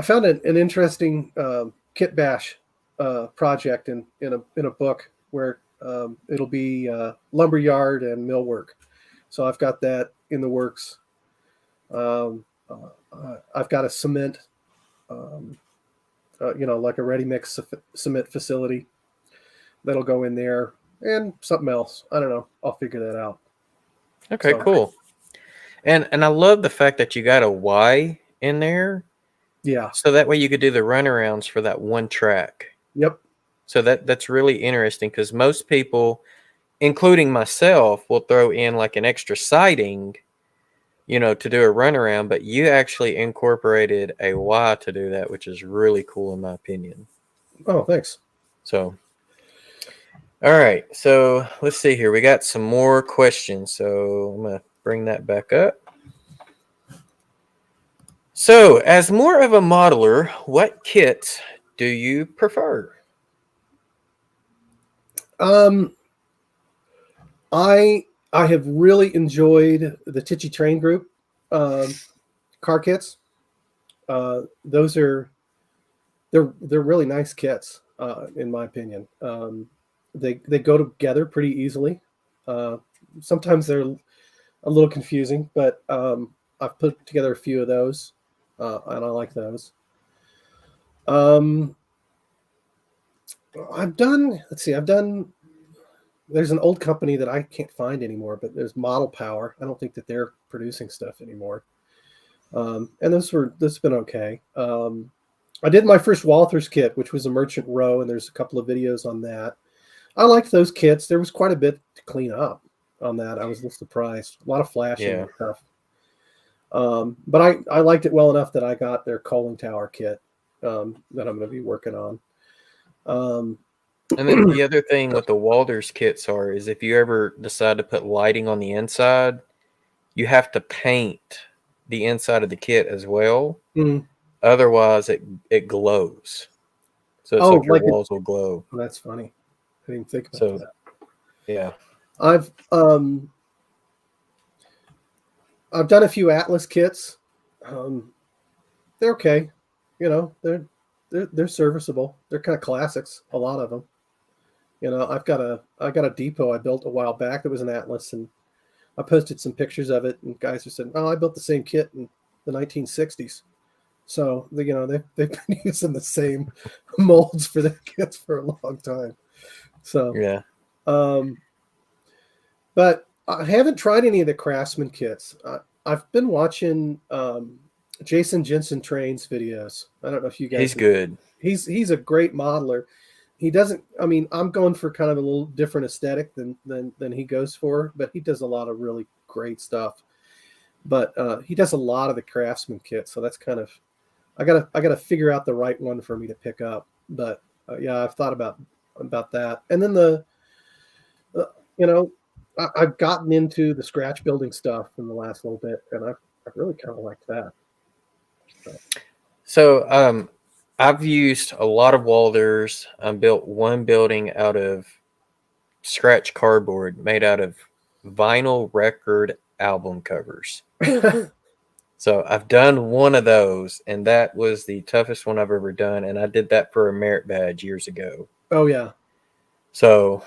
found an interesting kit bash project in a book where it'll be lumberyard and millwork. So I've got that in the works. I've got a cement, like a ready mix cement facility that'll go in there, and something else. I don't know. I'll figure that out. Okay, cool. And I love the fact that you got a Y in there. Yeah. So that way you could do the runarounds for that one track. Yep. So that's really interesting because most people, including myself, will throw in like an extra siding, to do a runaround, but you actually incorporated a Y to do that, which is really cool in my opinion. Oh, thanks. So, all right. So let's see here. We got some more questions. So I'm going to bring that back up. So, as more of a modeler, what kits do you prefer? I have really enjoyed the Tichy Train Group car kits. Those are they're really nice kits, in my opinion. They go together pretty easily. Sometimes they're a little confusing, but I've put together a few of those, and I like those. I've done. There's an old company that I can't find anymore, but there's Model Power. I don't think that they're producing stuff anymore. And that's been okay. I did my first Walthers kit, which was a Merchant Row, and there's a couple of videos on that. I liked those kits. There was quite a bit to clean up on that. I was a little surprised. A lot of flashing and stuff. But I liked it well enough that I got their Coaling Tower kit that I'm going to be working on. And then the other thing with the Walters kits is if you ever decide to put lighting on the inside, you have to paint the inside of the kit as well. Mm. Otherwise, it glows. So it's like your walls will glow. Oh, that's funny. I didn't think about that. Yeah. I've done a few Atlas kits. They're okay. They're serviceable. They're kind of classics, a lot of them. I got a depot I built a while back that was an Atlas, and I posted some pictures of it, and guys are saying, "Oh, I built the same kit in the 1960s." So they've been using the same molds for their kits for a long time. So yeah. But I haven't tried any of the Craftsman kits. I've been watching Jason Jensen Trains videos. I don't know if you guys. He's good. He's a great modeler. He doesn't. I mean, I'm going for kind of a little different aesthetic than he goes for, but he does a lot of really great stuff. But he does a lot of the Craftsman kits, so that's kind of. I gotta figure out the right one for me to pick up. But yeah, I've thought about that. And then I've gotten into the scratch building stuff in the last little bit, and I've really kind of liked that. So I've used a lot of Walters. I built one building out of scratch cardboard made out of vinyl record album covers. So I've done one of those, and that was the toughest one I've ever done. And I did that for a merit badge years ago. Oh, yeah. So,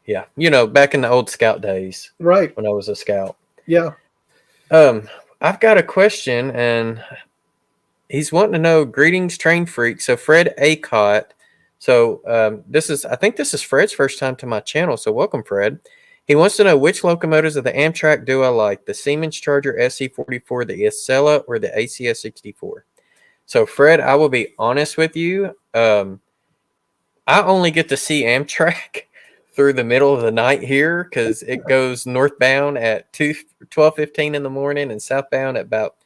yeah, back in the old scout days. Right. When I was a scout. Yeah. I've got a question, and he's wanting to know, greetings, train freak. So Fred Acott. So I think this is Fred's first time to my channel. So welcome, Fred. He wants to know which locomotives of the Amtrak do I like, the Siemens Charger SC44, the Isella, or the ACS 64. So Fred, I will be honest with you. I only get to see Amtrak through the middle of the night here because it goes northbound at 12:15 in the morning and southbound at about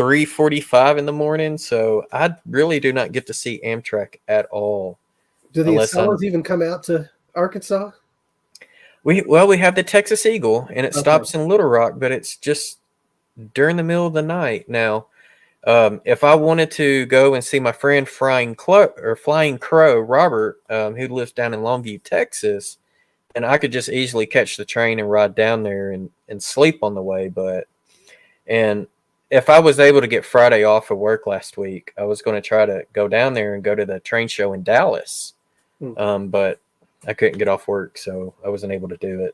3:45 in the morning, so I really do not get to see Amtrak at all. Do the Acellas even come out to Arkansas? We have the Texas Eagle, and it stops in Little Rock, but it's just during the middle of the night. Now, if I wanted to go and see my friend Flying Crow, Robert, who lives down in Longview, Texas, and I could just easily catch the train and ride down there and sleep on the way. And if I was able to get Friday off of work last week, I was going to try to go down there and go to the train show in Dallas. But I couldn't get off work, so I wasn't able to do it.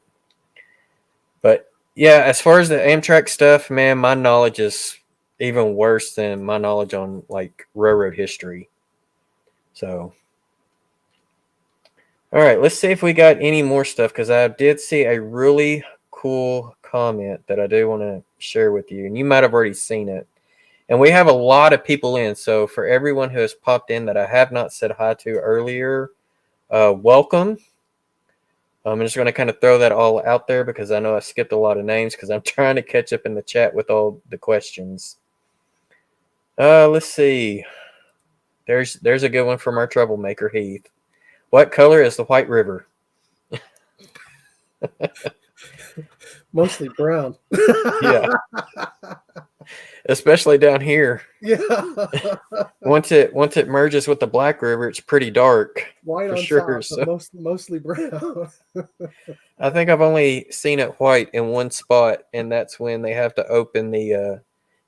But yeah, as far as the Amtrak stuff, man, my knowledge is even worse than my knowledge on like railroad history. So, all right, let's see if we got any more stuff, because I did see a really cool comment that I do want to share with you, and you might have already seen it. And we have a lot of people in, so for everyone who has popped in that I have not said hi to earlier, welcome. I'm just going to kind of throw that all out there because I know I skipped a lot of names because I'm trying to catch up in the chat with all the questions. Let's see. There's a good one from our troublemaker, Heath. What color is the White River? Mostly brown. Yeah. Especially down here. Yeah. Once it merges with the Black River, it's pretty dark. White for on sure. top, So but mostly brown. I think I've only seen it white in one spot, and that's when they have to open the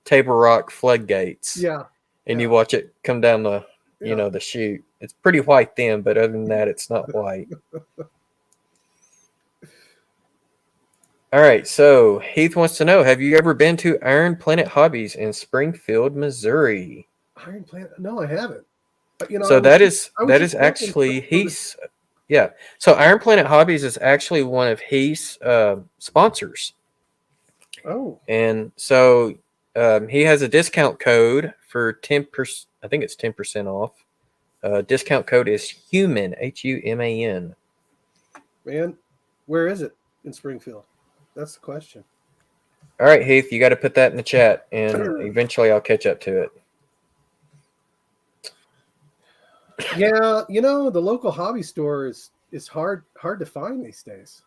Table Rock floodgates. Yeah. And you watch it come down the the chute. It's pretty white then, but other than that, it's not white. All right, so Heath wants to know, have you ever been to Iron Planet Hobbies in Springfield, Missouri? Iron Planet? No, I haven't. So that is actually Heath's. Yeah. So Iron Planet Hobbies is actually one of Heath's sponsors. Oh. And so he has a discount code for 10%. I think it's 10% off. Discount code is HUMAN, HUMAN. Man, where is it in Springfield? That's the question. All right, Heath, you got to put that in the chat, and eventually I'll catch up to it. Yeah, the local hobby store is hard to find these days.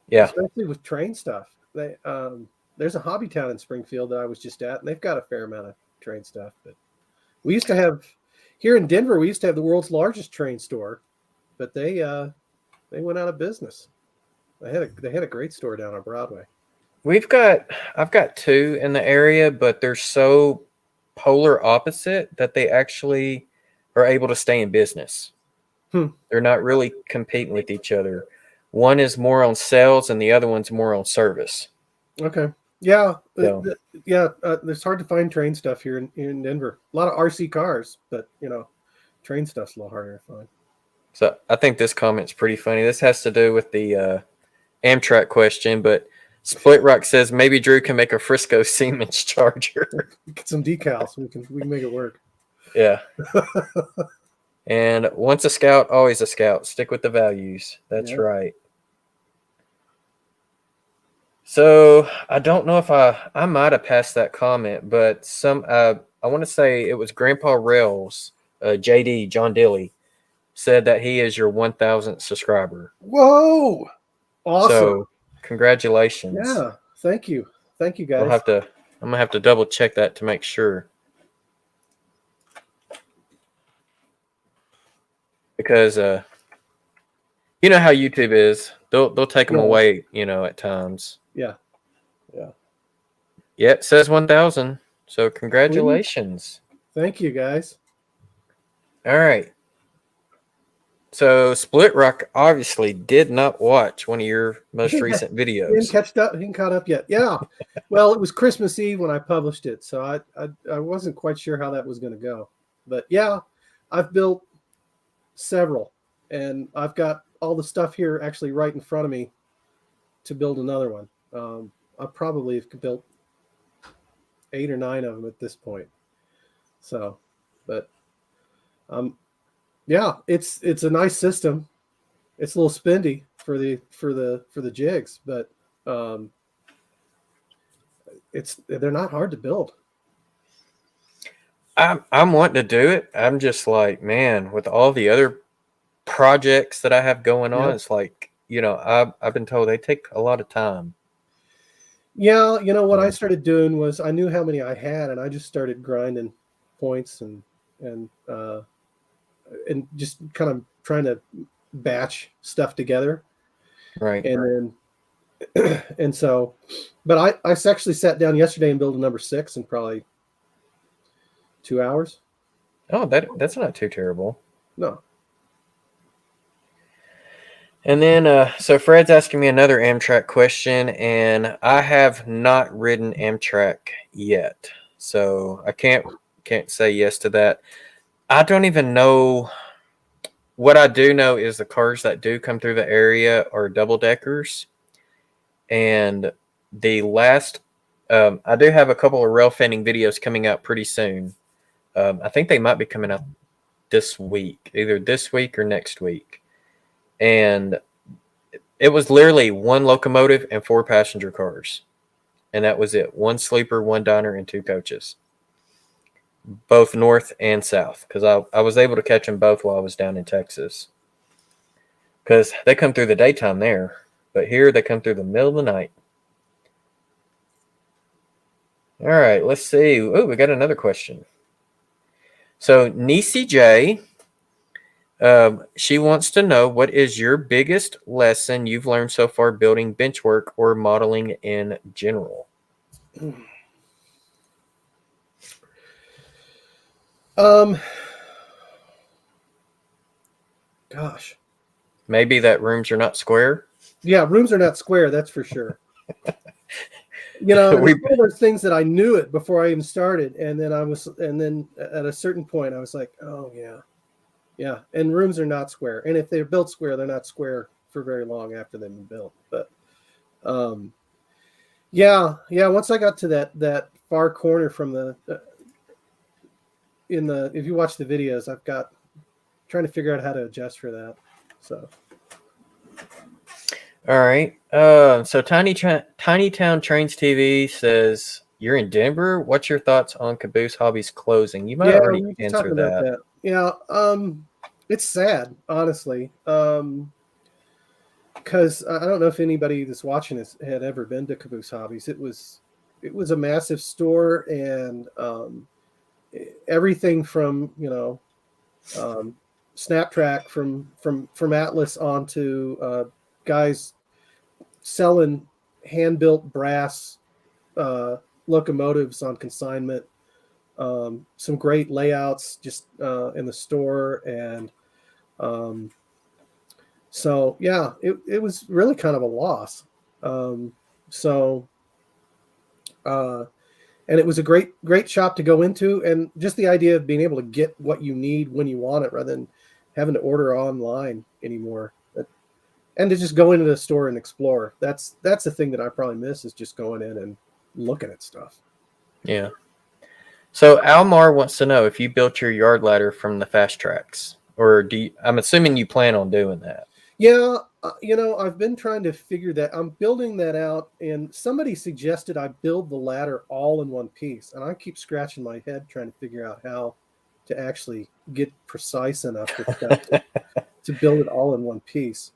Yeah, especially with train stuff. There's a hobby town in Springfield that I was just at, and they've got a fair amount of train stuff. But we used to have here in Denver, we used to have the world's largest train store, but they went out of business. They had a great store down on Broadway. I've got two in the area, but they're so polar opposite that they actually are able to stay in business. They're not really competing with each other. One is more on sales and the other one's more on service. Okay. Yeah. So. It's hard to find train stuff here in Denver. A lot of RC cars, but train stuff's a little harder to find. So I think this comment's pretty funny. This has to do with the Amtrak question, but Split Rock says maybe Drew can make a Frisco Siemens charger. Get some decals. We can make it work. Yeah. And once a scout, always a scout. Stick with the values. That's right. So I don't know if I might have passed that comment, but I want to say it was Grandpa Rails, JD, John Dilly, said that he is your 1,000th subscriber. Whoa. Awesome. So congratulations. Yeah. Thank you. Thank you, guys. I'm gonna have to double check that to make sure. Because you know how YouTube is. They'll take them away, at times. Yeah. Yeah. Yep, it says 1,000. So congratulations. Thank you, guys. All right. So Split Rock obviously did not watch one of your most recent videos. He hadn't caught up yet. Yeah. Well, it was Christmas Eve when I published it, so I wasn't quite sure how that was going to go. But yeah, I've built several, and I've got all the stuff here actually right in front of me to build another one. I probably have built 8 or 9 of them at this point. So, but yeah, it's a nice system. It's a little spendy for the jigs, but they're not hard to build. I'm wanting to do it. I'm just like, man, with all the other projects that I have going on, Yep. it's like, I've been told they take a lot of time. Yeah, what I started doing was I knew how many I had, and I just started grinding points and just kind of trying to batch stuff together. Right. And then and so, but I actually sat down yesterday and built a number 6 in probably 2 hours. Oh, that's not too terrible. No. And then, so Fred's asking me another Amtrak question, and I have not ridden Amtrak yet, so I can't say yes to that. I don't even know. What I do know is the cars that do come through the area are double deckers, and the last, I do have a couple of rail fanning videos coming out pretty soon. I think they might be coming out this week, either this week or next week, and it was literally one locomotive and 4 passenger cars. And that was it. 1 sleeper, 1 diner, and 2 coaches. Both north and south. Because I was able to catch them both while I was down in Texas. Because they come through the daytime there. But here they come through the middle of the night. All right, let's see. Oh, we got another question. So Nisi J, she wants to know, what is your biggest lesson you've learned so far building bench work or modeling in general? Gosh. Maybe that rooms are not square. Yeah, rooms are not square, that's for sure. It's one of those things that I knew it before I even started, and then at a certain point I was like, oh yeah, and rooms are not square, and if they're built square, they're not square for very long after they've been built. But yeah, once I got to that far corner from the if you watch the videos, I've got trying to figure out how to adjust for that. So all right. So Tiny Town Trains TV says, you're in Denver. What's your thoughts on Caboose Hobbies closing? You might already we were answer talking about that. Yeah, it's sad, honestly. Because I don't know if anybody that's watching had ever been to Caboose Hobbies. It was a massive store, and everything from Snaptrack from Atlas onto guys selling hand-built brass locomotives on consignment. Some great layouts just in the store, and so yeah, it was really kind of a loss. And it was a great shop to go into, and just the idea of being able to get what you need when you want it rather than having to order online anymore. And to just go into the store and explore. That's the thing that I probably miss, is just going in and looking at stuff. Yeah. So Almar wants to know if you built your yard ladder from the fast tracks, or I'm assuming you plan on doing that. Yeah, I've been trying to figure that. I'm building that out, and somebody suggested I build the ladder all in one piece, and I keep scratching my head trying to figure out how to actually get precise enough with that to build it all in one piece.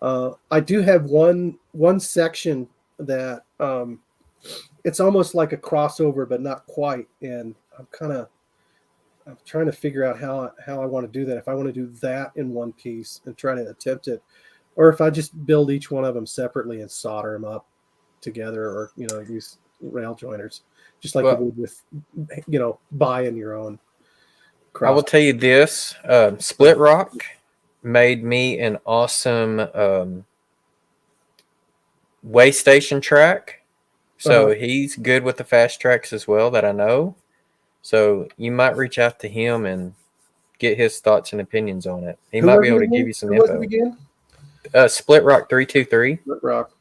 I do have one section that it's almost like a crossover, but not quite, and I'm trying to figure out how I want to do that. If I want to do that in one piece and try to attempt it, or if I just build each one of them separately and solder them up together, or use rail joiners, just like you would with buying your own cross. I will tell you this: Split Rock made me an awesome way station track. So he's good with the fast tracks as well, that I know. So you might reach out to him and get his thoughts and opinions on it. He might be able to give you some info. Split Rock 323. Split Rock.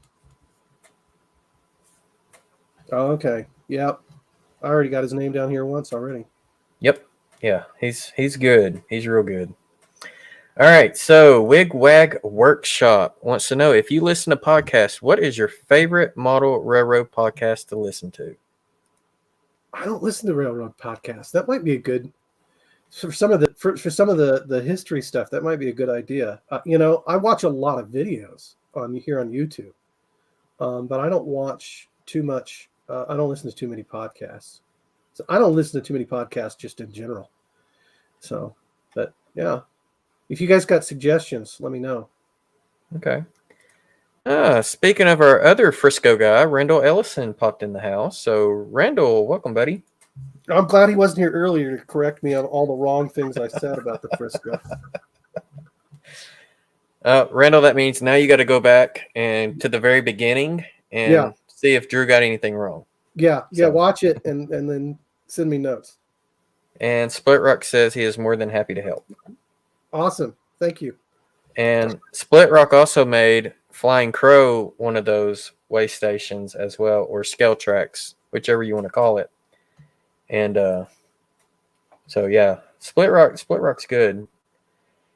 Oh, okay. Yep. I already got his name down here once already. Yep. Yeah, he's good. He's real good. All right, so Wigwag Workshop wants to know, if you listen to podcasts, what is your favorite model railroad podcast to listen to? I don't listen to railroad podcasts. That might be a good for some of the history stuff. That might be a good idea. I watch a lot of videos on YouTube, but I don't watch too much. I don't listen to too many podcasts. So I don't listen to too many podcasts just in general. So, but yeah, if you guys got suggestions, let me know. Okay. Speaking of our other Frisco guy, Randall Ellison popped in the house. So, Randall, welcome, buddy. I'm glad he wasn't here earlier to correct me on all the wrong things I said about the Frisco. Randall, that means now you got to go back and to the very beginning and see if Drew got anything wrong. Yeah, watch it and then send me notes. And Split Rock says he is more than happy to help. Awesome. Thank you. And Split Rock also made Flying Crow one of those way stations as well, or scale tracks, whichever you want to call it. And so yeah, Split Rock's good.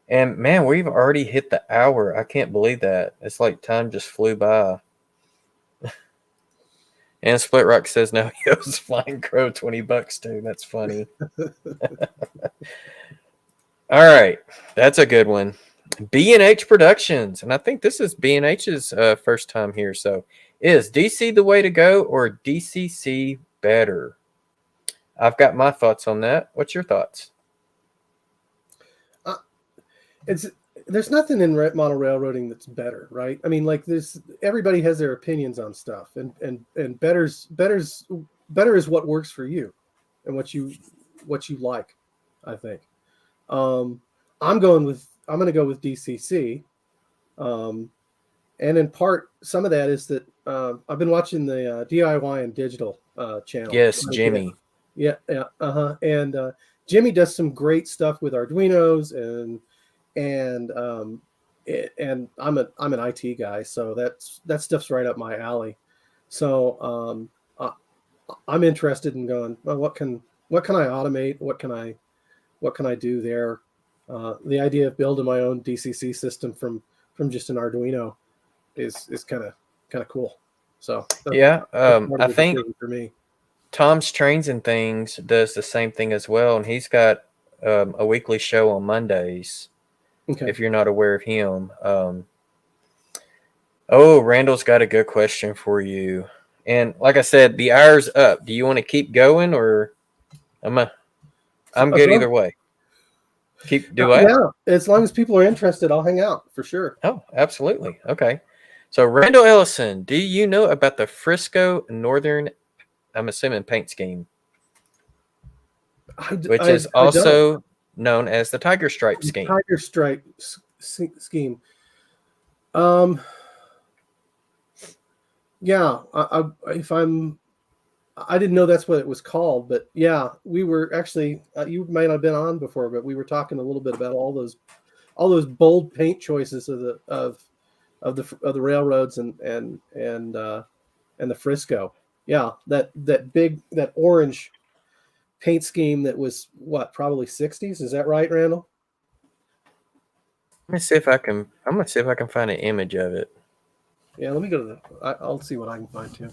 And man, we've already hit the hour. I can't believe that. It's like time just flew by. And Split Rock says no, he owes Flying Crow $20 too. That's funny. All right, that's a good one. B&H Productions, and I think this is B&H's first time here. So, is DC the way to go or DCC better? I've got my thoughts on that. What's your thoughts? There's nothing in model railroading that's better, right? I mean, like this, everybody has their opinions on stuff, and better is what works for you, and what you like. I think. I'm going to go with DCC, and in part, some of that is that I've been watching the DIY and digital channel. Yes, Jimmy. Yeah. And Jimmy does some great stuff with Arduinos and I'm an IT guy, so that stuff's right up my alley. So I'm interested in going, well, what can I automate? What can I do there? The idea of building my own DCC system from just an Arduino is kind of cool. So yeah, I think for me, Tom's Trains and Things does the same thing as well, and he's got a weekly show on Mondays. Okay. If you're not aware of him. Randall's got a good question for you. And like I said, the hour's up. Do you want to keep going, or I'm good either way. Yeah, as long as people are interested, I'll hang out for sure. Oh, absolutely. Okay. So Randall Ellison, do you know about the Frisco Northern, I'm assuming, paint scheme? Which is also known as the Tiger Stripe scheme. Tiger Stripe scheme. Yeah, I didn't know that's what it was called, but yeah, we were actually you might not have been on before, but we were talking a little bit about all those bold paint choices of the railroads and the Frisco. Yeah, that orange paint scheme that was probably 60s. Is that right, Randall? Let me see if I can. I'm gonna see if I can find an image of it. Yeah, let me go to I'll see what I can find too.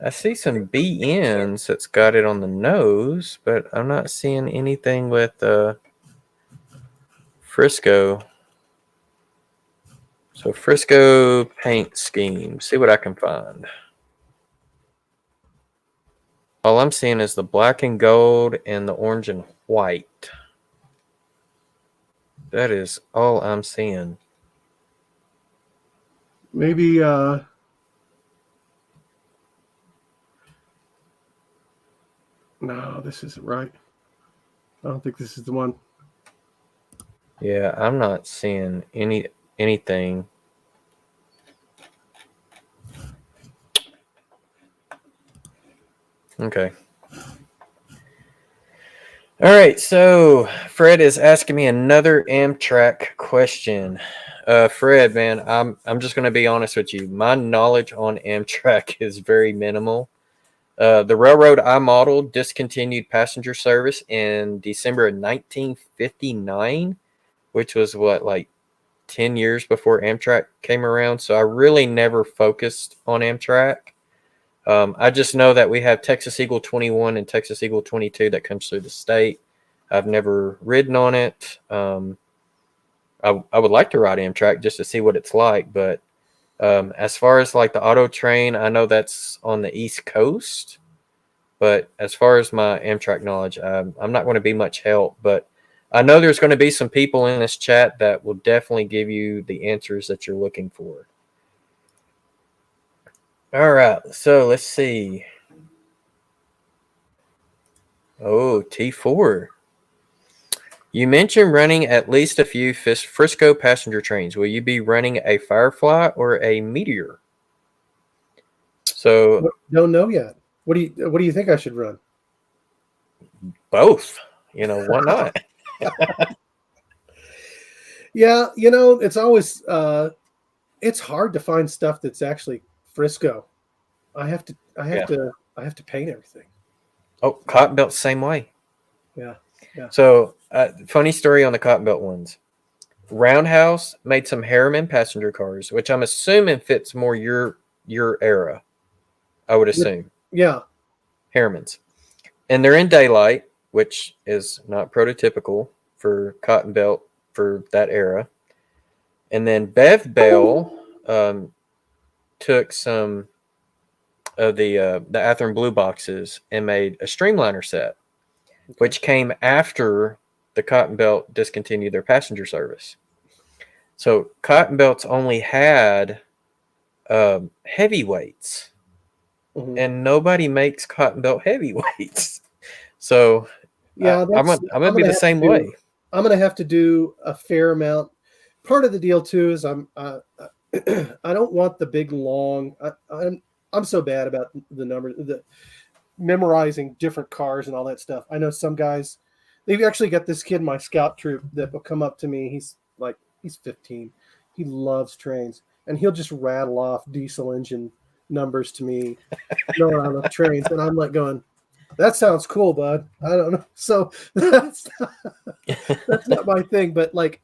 I see some BNs that's got it on the nose, but I'm not seeing anything with Frisco. So Frisco paint scheme. See what I can find. All I'm seeing is the black and gold and the orange and white. That is all I'm seeing. Maybe no, this isn't right. I don't think this is the one. Yeah, I'm not seeing anything. Okay. All right, so Fred is asking me another Amtrak question. Fred, man, I'm just going to be honest with you. My knowledge on Amtrak is very minimal. The railroad I modeled discontinued passenger service in December of 1959, which was like 10 years before Amtrak came around, so I really never focused on Amtrak. I just know that we have Texas Eagle 21 and Texas Eagle 22 that comes through the state. I've never ridden on it. I would like to ride Amtrak just to see what it's like, but as far as like the auto train, I know that's on the East Coast, but as far as my Amtrak knowledge, I'm not going to be much help, but I know there's going to be some people in this chat that will definitely give you the answers that you're looking for. All right, so let's see. Oh, T4. You mentioned running at least a few Frisco passenger trains. Will you be running a Firefly or a Meteor? So don't know yet. What do you think I should run? Both. Why not? Yeah, it's always it's hard to find stuff that's actually Frisco. I have to paint everything. Oh, Cotton Belt, same way. Yeah. So, funny story on the Cotton Belt ones. Roundhouse made some Harriman passenger cars, which I'm assuming fits more your era. I would assume. Yeah. Harriman's. And they're in daylight, which is not prototypical for Cotton Belt for that era. And then Boebel took some of the Atherton Blue boxes and made a Streamliner set, which came after the Cotton Belt discontinued their passenger service. So Cotton Belt's only had heavyweights, and nobody makes Cotton Belt heavyweights. So yeah, I'm gonna be the same way. I'm gonna have to do a fair amount. Part of the deal too is I don't want the big long. I'm so bad about the numbers, the memorizing different cars and all that stuff. I know some guys. They've actually got this kid in my scout troop that will come up to me. He's 15. He loves trains, and he'll just rattle off diesel engine numbers to me on the trains, and I'm like going, that sounds cool, bud. I don't know. So that's not my thing, but like,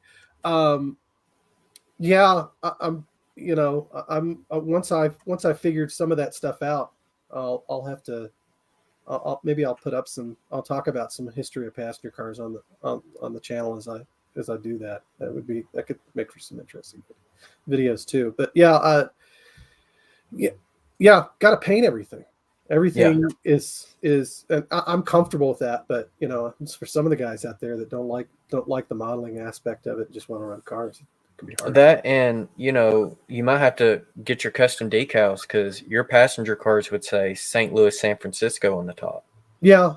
yeah, I'm once I figured some of that stuff out, I'll have to, maybe I'll put up I'll talk about some history of passenger cars on the channel as I do that. That could make for some interesting videos too. But yeah, got to paint everything. Everything is, and I'm comfortable with that. But it's for some of the guys out there that don't like the modeling aspect of it, just want to run cars. It can be hard. That, and you might have to get your custom decals because your passenger cars would say St. Louis, San Francisco on the top. Yeah.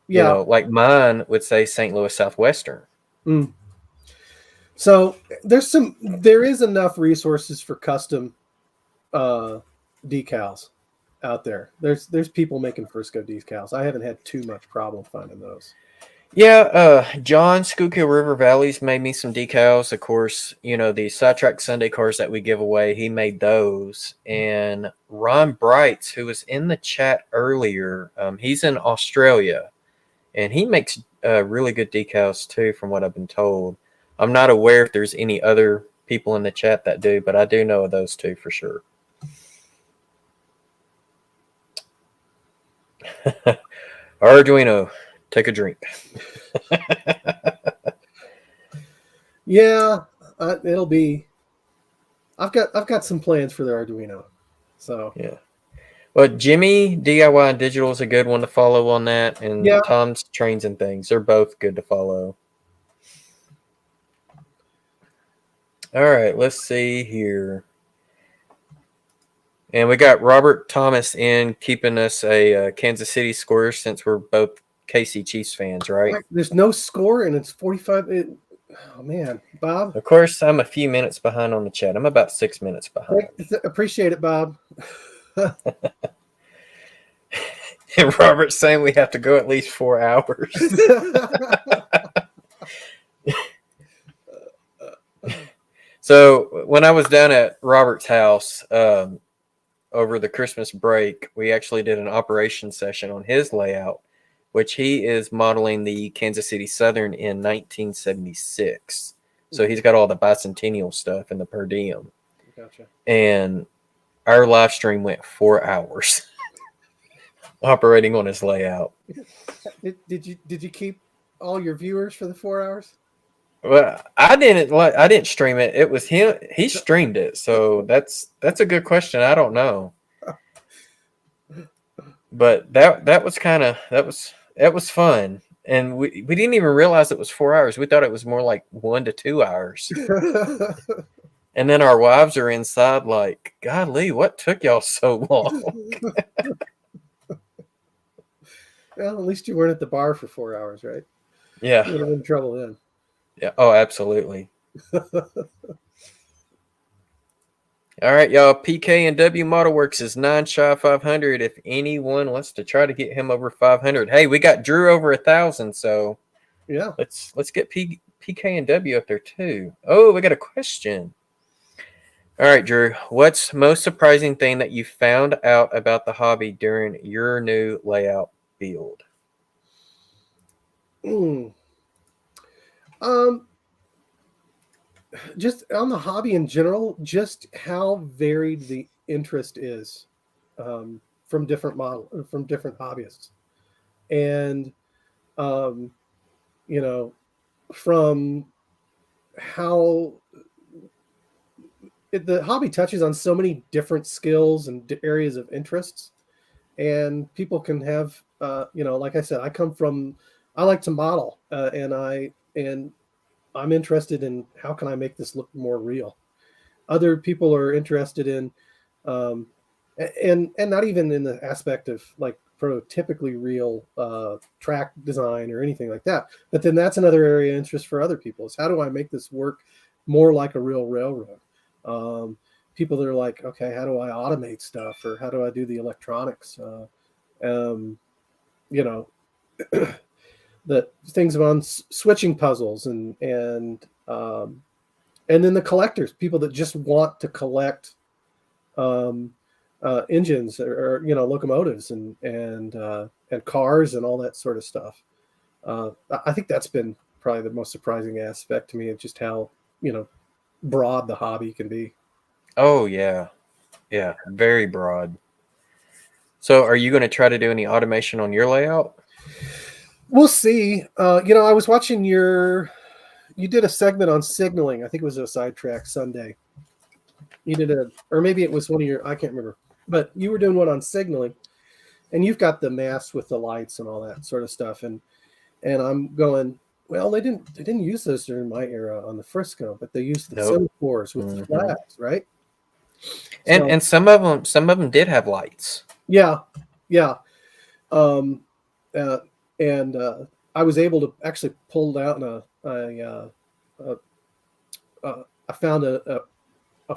Like mine would say St. Louis Southwestern. So there is enough resources for custom decals out there. There's people making Frisco decals. I haven't had too much problem finding those. Yeah, John Schuylkill River Valleys made me some decals. Of course, the Sidetrack Sunday cars that we give away, he made those. And Ron Brights, who was in the chat earlier, he's in Australia, and he makes really good decals too, from what I've been told. I'm not aware if there's any other people in the chat that do, but I do know of those two for sure. Arduino, take a drink. Yeah, it'll be. I've got some plans for the Arduino. So yeah. Well, Jimmy DIY and Digital is a good one to follow on that, and Tom's Trains and Things, they're both good to follow. All right, let's see here. And we got Robert Thomas in, keeping us a Kansas City score since we're both KC Chiefs fans, right? There's no score, and it's 45. Oh, man. Bob? Of course, I'm a few minutes behind on the chat. I'm about 6 minutes behind. Appreciate it, Bob. And Robert's saying we have to go at least 4 hours. So when I was down at Robert's house over the Christmas break, we actually did an operation session on his layout, which he is modeling the Kansas City Southern in 1976. So he's got all the bicentennial stuff and the per diem. Gotcha. And our live stream went 4 hours operating on his layout. Did you keep all your viewers for the 4 hours? Well, I didn't stream it. It was him. He streamed it. So that's a good question. I don't know. But that was fun. And we didn't even realize it was 4 hours. We thought it was more like 1 to 2 hours. And then our wives are inside like, golly, what took y'all so long? Well, at least you weren't at the bar for 4 hours, right? Yeah. You would have been in trouble then. Yeah. Oh, absolutely. All right, y'all. PK&W Model Works is 9 shy 500. If anyone wants to try to get him over 500, hey, we got Drew over 1,000. So yeah, let's get PK&W up there too. Oh, we got a question. All right, Drew. What's most surprising thing that you found out about the hobby during your new layout build? Just on the hobby in general, just how varied the interest is from different hobbyists, and from how the hobby touches on so many different skills and areas of interests, and people can have like I said, I like to model, and I'm interested in how can I make this look more real. Other people are interested in and not even in the aspect of like prototypically real track design or anything like that, but then that's another area of interest for other people, is how do I make this work more like a real railroad. People that are like, okay, how do I automate stuff, or how do I do the electronics, the things on switching puzzles, and then the collectors, people that just want to collect engines or locomotives and cars and all that sort of stuff. I think that's been probably the most surprising aspect to me, of just how broad the hobby can be. Oh yeah, very broad. So, are you going to try to do any automation on your layout? We'll see. I was watching you did a segment on signaling. I think it was a Sidetrack Sunday. You did or maybe it was one of your, I can't remember, but you were doing one on signaling, and you've got the masts with the lights and all that sort of stuff. And I'm going, well, they didn't use those during my era on the Frisco, but they used the semaphores with the flags, right? And some of them did have lights. Yeah. And I was able to actually pull out I found a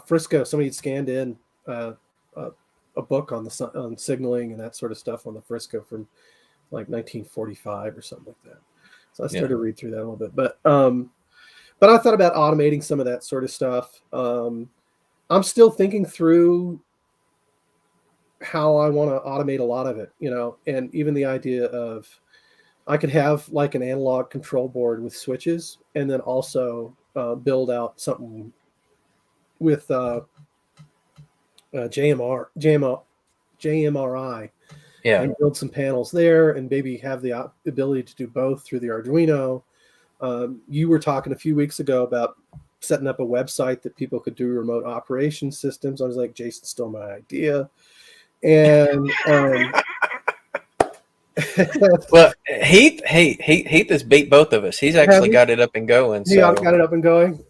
Frisco. Somebody had scanned in a book on signaling and that sort of stuff on the Frisco from like 1945 or something like that. So I started to read through that a little bit, but I thought about automating some of that sort of stuff. I'm still thinking through how I want to automate a lot of it, and even the idea of I could have like an analog control board with switches, and then also build out something with JMRI, and build some panels there, and maybe have the ability to do both through the Arduino. You were talking a few weeks ago about setting up a website that people could do remote operation systems. I was like, Jason stole my idea. And well, Heath has beat both of us. He's actually got it up and going. Yeah, got it up and going.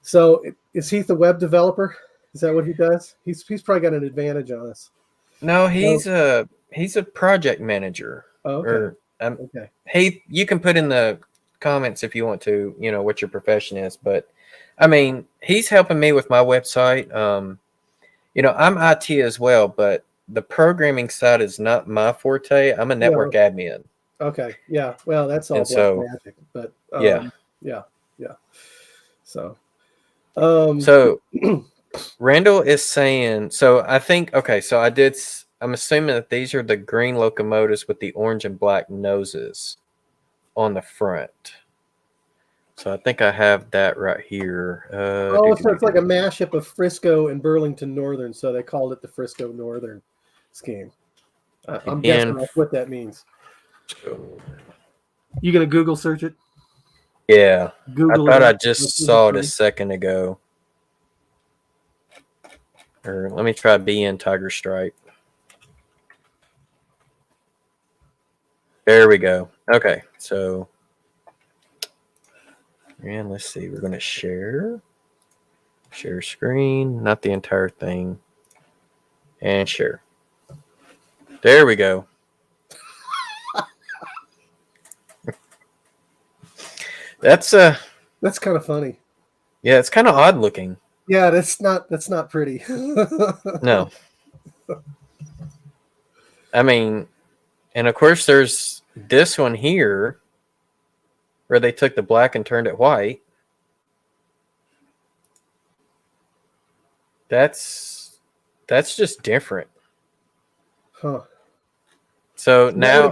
So is Heath a web developer? Is that what he does? He's probably got an advantage on us. No, he's a project manager. Oh, okay. Okay. Heath, you can put in the comments if you want to, what your profession is. But I mean, he's helping me with my website. I'm IT as well, but the programming side is not my forte. I'm a network admin. Okay. Yeah. Well, that's all and so, magic. But yeah. So Randall is saying, so I think, okay, so I'm assuming that these are the green locomotives with the orange and black noses on the front. So I think I have that right here. So it's like a mashup of Frisco and Burlington Northern, so they called it the Frisco Northern scheme. I'm guessing that's what that means. You gonna Google search it? Yeah, Google I thought it. I just saw it a second ago. Or let me try BN Tiger Stripe. There we go. Okay, so and let's see. We're gonna share screen, not the entire thing, and share. There we go. That's kind of funny. Yeah, it's kind of odd looking. Yeah, that's not pretty. No. I mean, and of course there's this one here where they took the black and turned it white. That's just different. Huh. So now,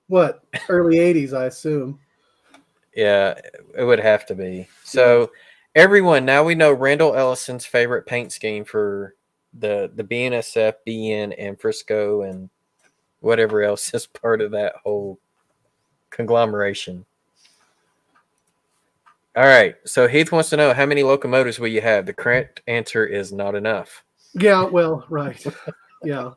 what, early 80s, I assume. Yeah, it would have to be. So everyone, now we know Randall Ellison's favorite paint scheme for the Bnsf, BN, and Frisco, and whatever else is part of that whole conglomeration. All right, so Heath wants to know, how many locomotives will you have? The correct answer is not enough. Yeah, well, right. Yeah.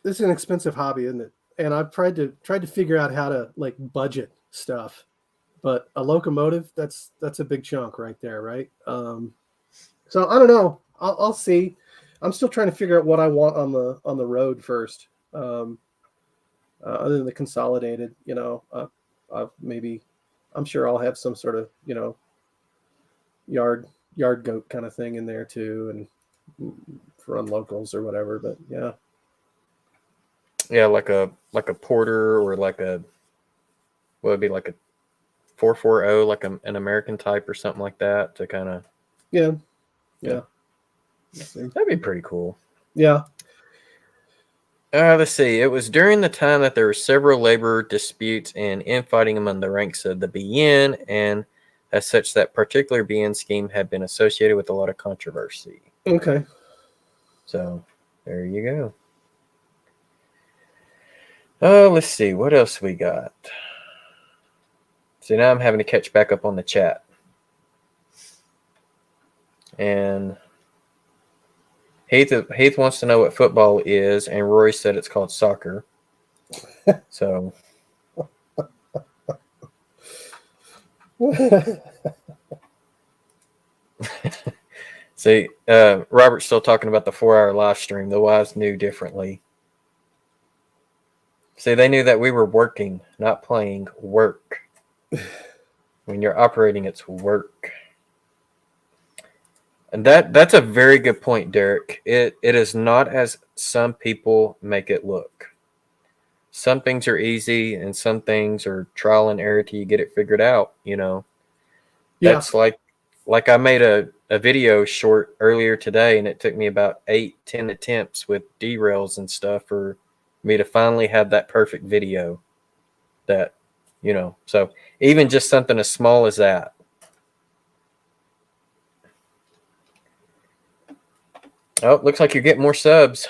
This is an expensive hobby, isn't it? And I've tried to figure out how to like budget stuff, but a locomotive, that's a big chunk right there, right? So I don't know. I'll see. I'm still trying to figure out what I want on the road first. Other than the consolidated, maybe I'm sure I'll have some sort of, yard goat kind of thing in there too, and run locals or whatever. But yeah. Yeah, like a porter, or like what would be like a 440, like an American type or something like that, to kind of yeah. That'd be pretty cool. Yeah. Let's see. It was during the time that there were several labor disputes and infighting among the ranks of the BN, and as such, that particular BN scheme had been associated with a lot of controversy. Okay. So there you go. Oh, let's see. What else we got? So now I'm having to catch back up on the chat. And Heath wants to know what football is, and Roy said it's called soccer. So. See, Robert's still talking about the 4-hour live stream. The wives knew differently. See, they knew that we were working, not playing. Work. When you're operating, it's work. And that's a very good point, Derek. It is not as some people make it look. Some things are easy, and some things are trial and error till you get it figured out, That's like I made a video short earlier today, and it took me about 8-10 attempts with derails and stuff for me to finally have that perfect video that, so even just something as small as that. Oh, looks like you're getting more subs.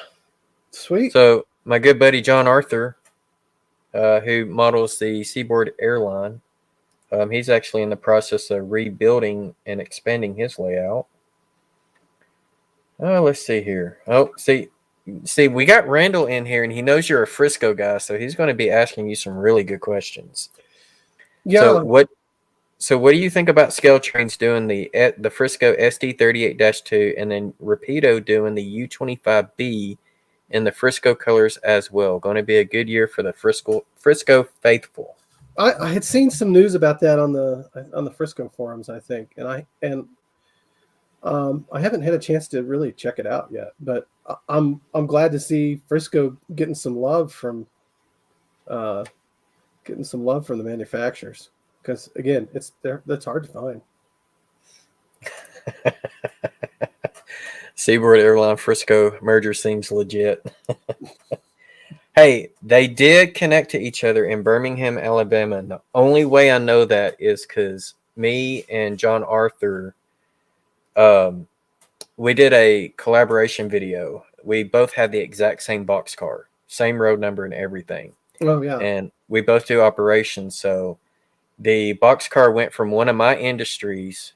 Sweet. So my good buddy John Arthur, who models the Seaboard airline, he's actually in the process of rebuilding and expanding his layout. Let's see here. See, we got Randall in here, and he knows you're a Frisco guy, so he's going to be asking you some really good questions. Yeah. So what do you think about Scale Trains doing the Frisco SD38-2, and then Rapido doing the U25B in the Frisco colors as well? Going to be a good year for the Frisco faithful. I had seen some news about that on the Frisco forums, I think, and I haven't had a chance to really check it out yet. But I'm glad to see Frisco getting some love from the manufacturers. Because again, that's hard to find. Seaboard Airline Frisco merger seems legit. Hey, they did connect to each other in Birmingham, Alabama. And the only way I know that is because me and John Arthur, we did a collaboration video. We both had the exact same boxcar, same road number and everything. Oh yeah. And we both do operations. So the boxcar went from one of my industries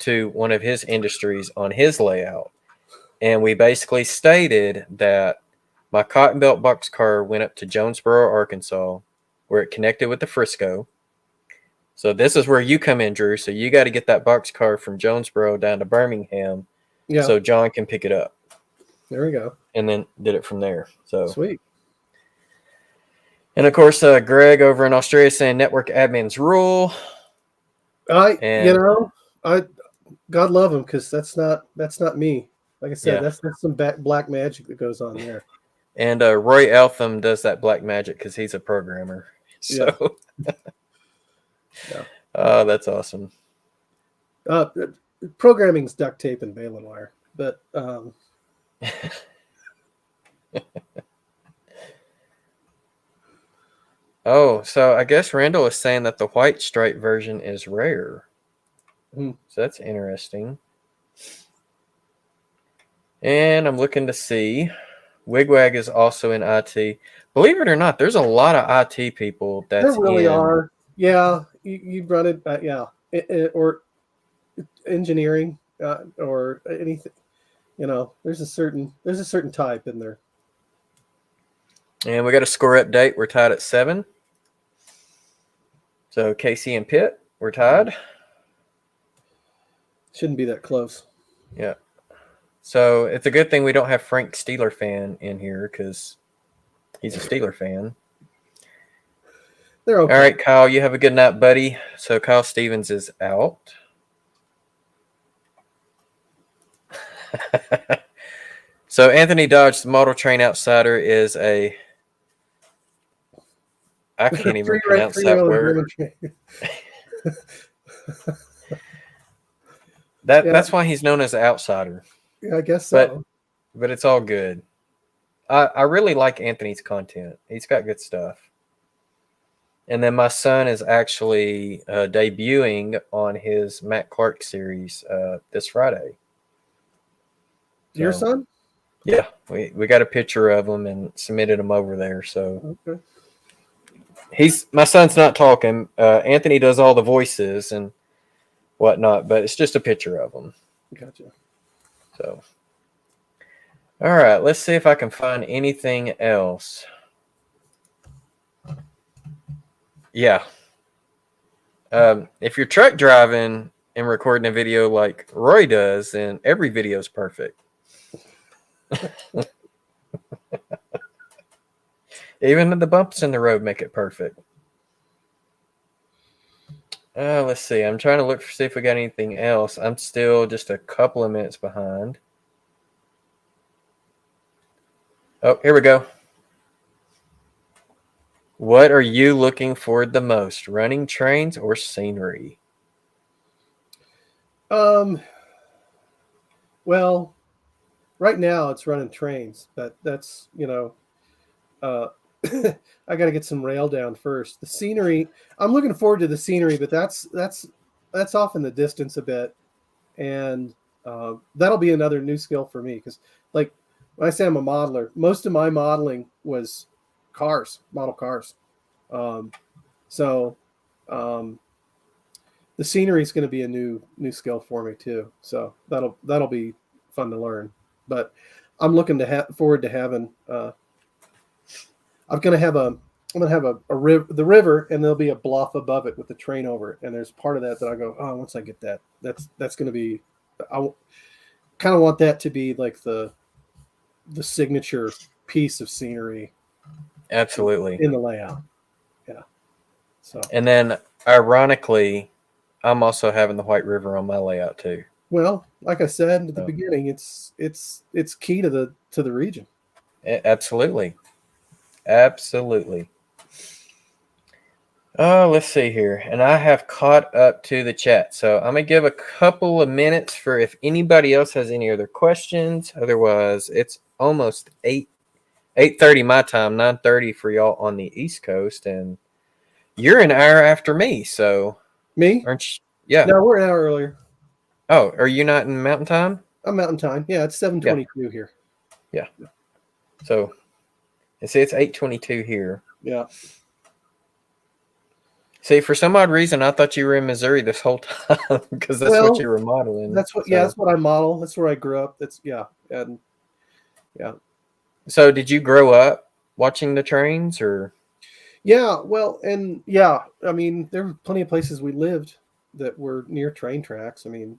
to one of his industries on his layout. And we basically stated that my cotton belt boxcar went up to Jonesboro, Arkansas, where it connected with the Frisco. So this is where you come in, Drew. So you got to get that boxcar from Jonesboro down to Birmingham, so John can pick it up. There we go. And then did it from there. So sweet. And of course, Greg over in Australia saying network admins rule. God love him, because that's not me. Like I said, that's some black magic that goes on there. And Roy Eltham does that black magic because he's a programmer. So, oh, that's awesome. Programming's duct tape and baling wire, but oh, so I guess Randall is saying that the white stripe version is rare. So that's interesting. And I'm looking to see. Wigwag is also in IT. Believe it or not, there's a lot of IT people that's there really are. Yeah, you run it, or engineering, or anything. There's a certain type in there. And we got a score update. We're tied at 7. So Casey and Pitt, we're tied. Shouldn't be that close. Yeah. So it's a good thing we don't have Frank Steeler fan in here, because he's a Steeler fan. They're okay. All right, Kyle, you have a good night, buddy. So Kyle Stevens is out. So Anthony Dodge, the model train outsider, is a... I can't even pronounce that word. That's why he's known as an outsider. Yeah, I guess so. But it's all good. I really like Anthony's content. He's got good stuff. And then my son is actually debuting on his Matt Clark series this Friday. Your son? Yeah, we got a picture of him and submitted him over there. So okay. My son's not talking. Anthony does all the voices and whatnot, but it's just a picture of him. Gotcha. So, all right, let's see if I can find anything else. Yeah. If you're truck driving and recording a video like Roy does, then every video is perfect. Even the bumps in the road make it perfect. Let's see. I'm trying to see if we got anything else. I'm still just a couple of minutes behind. Oh, here we go. What are you looking for the most? Running trains or scenery? Well, right now it's running trains, but that's, I got to get some rail down first. The scenery, I'm looking forward to the scenery, but that's off in the distance a bit. And that'll be another new skill for me, because like when I say I'm a modeler, most of my modeling was model cars. So the scenery is going to be a new skill for me too. So that'll be fun to learn. But I'm looking forward to having. I'm gonna have a the river, and there'll be a bluff above it with the train over it. And there's part of that I go, oh, once I get that, that's going to be. I kind of want that to be like the signature piece of scenery. Absolutely. In the layout. Yeah. So. And then, ironically, I'm also having the White River on my layout too. Well, like I said at the beginning, it's key to the region. Absolutely. Absolutely. Let's see here. And I have caught up to the chat. So I'm going to give a couple of minutes for if anybody else has any other questions. Otherwise, it's almost 8 8:30 my time, 9:30 for y'all on the East Coast, and you're an hour after me, so Me? aren't you? Yeah. No, we're an hour earlier. Oh, are you not in Mountain Time? I'm Mountain Time. Yeah, it's 7:22 here. Yeah. So, see, it's 8:22 here. Yeah. See, for some odd reason, I thought you were in Missouri this whole time because that's what you were modeling. That's what. Yeah, that's what I model. That's where I grew up. And yeah. So, did you grow up watching the trains, or? Yeah, well, and yeah, I mean, there were plenty of places we lived that were near train tracks. I mean,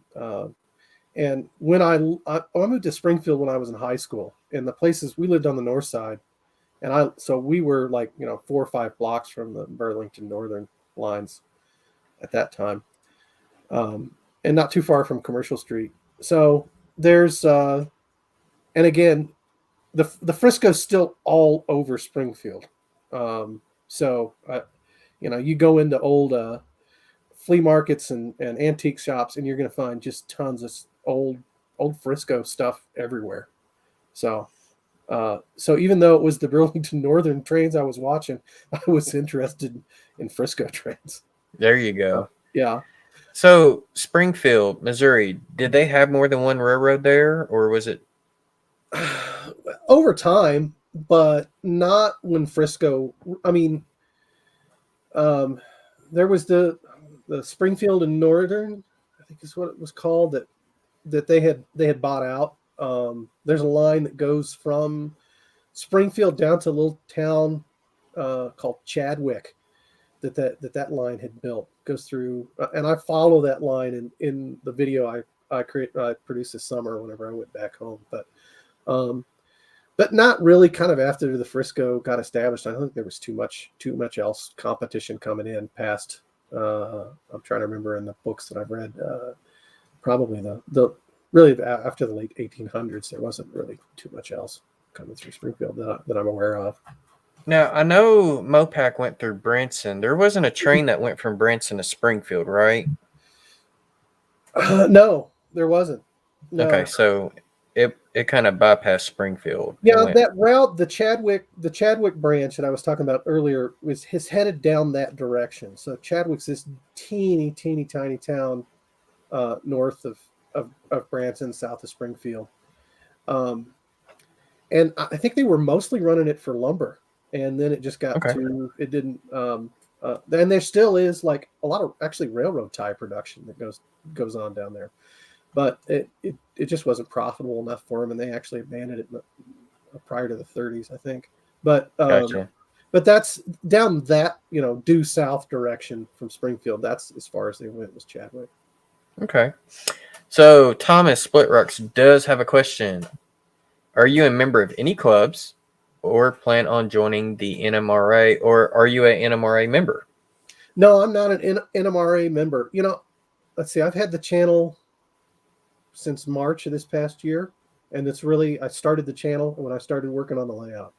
and when I moved to Springfield when I was in high school, and the places we lived on the north side, and so we were like 4 or 5 blocks from the Burlington Northern lines at that time, and not too far from Commercial Street. So there's and again, the Frisco's still all over Springfield. So you go into old flea markets and antique shops, and you're going to find just tons of old Frisco stuff everywhere. So even though it was the Burlington Northern trains I was watching, I was interested in Frisco trains. There you go. Yeah. So Springfield, Missouri, did they have more than one railroad there, or was it over time? But not when Frisco. I mean, there was the Springfield and Northern, I think is what it was called, that they had bought out. There's a line that goes from Springfield down to a little town called Chadwick that line had built. Goes through, and I follow that line in the video I produced this summer whenever I went back home. But not really. Kind of after the Frisco got established, I don't think there was too much else competition coming in past. I'm trying to remember in the books that I've read. Probably the really after the late 1800s, there wasn't really too much else coming through Springfield that I'm aware of. Now, I know Mopac went through Branson. There wasn't a train that went from Branson to Springfield, right? No, there wasn't. No. Okay, so it kind of bypassed Springfield. Yeah, that route, the Chadwick branch that I was talking about earlier is headed down that direction. So Chadwick's this teeny tiny town north of Branson, south of Springfield. And I think they were mostly running it for lumber, and then it just got to it didn't. And there still is like a lot of actually railroad tie production that goes on down there, but it just wasn't profitable enough for them, and they actually abandoned it prior to the 30s, I think. But but that's down that due south direction from Springfield. That's as far as they went was Chadwick. Okay. So Thomas Splitrocks does have a question. Are you a member of any clubs or plan on joining the NMRA, or are you an NMRA member? No, I'm not an NMRA member. Let's see, I've had the channel since March of this past year, and I started the channel when I started working on the layout.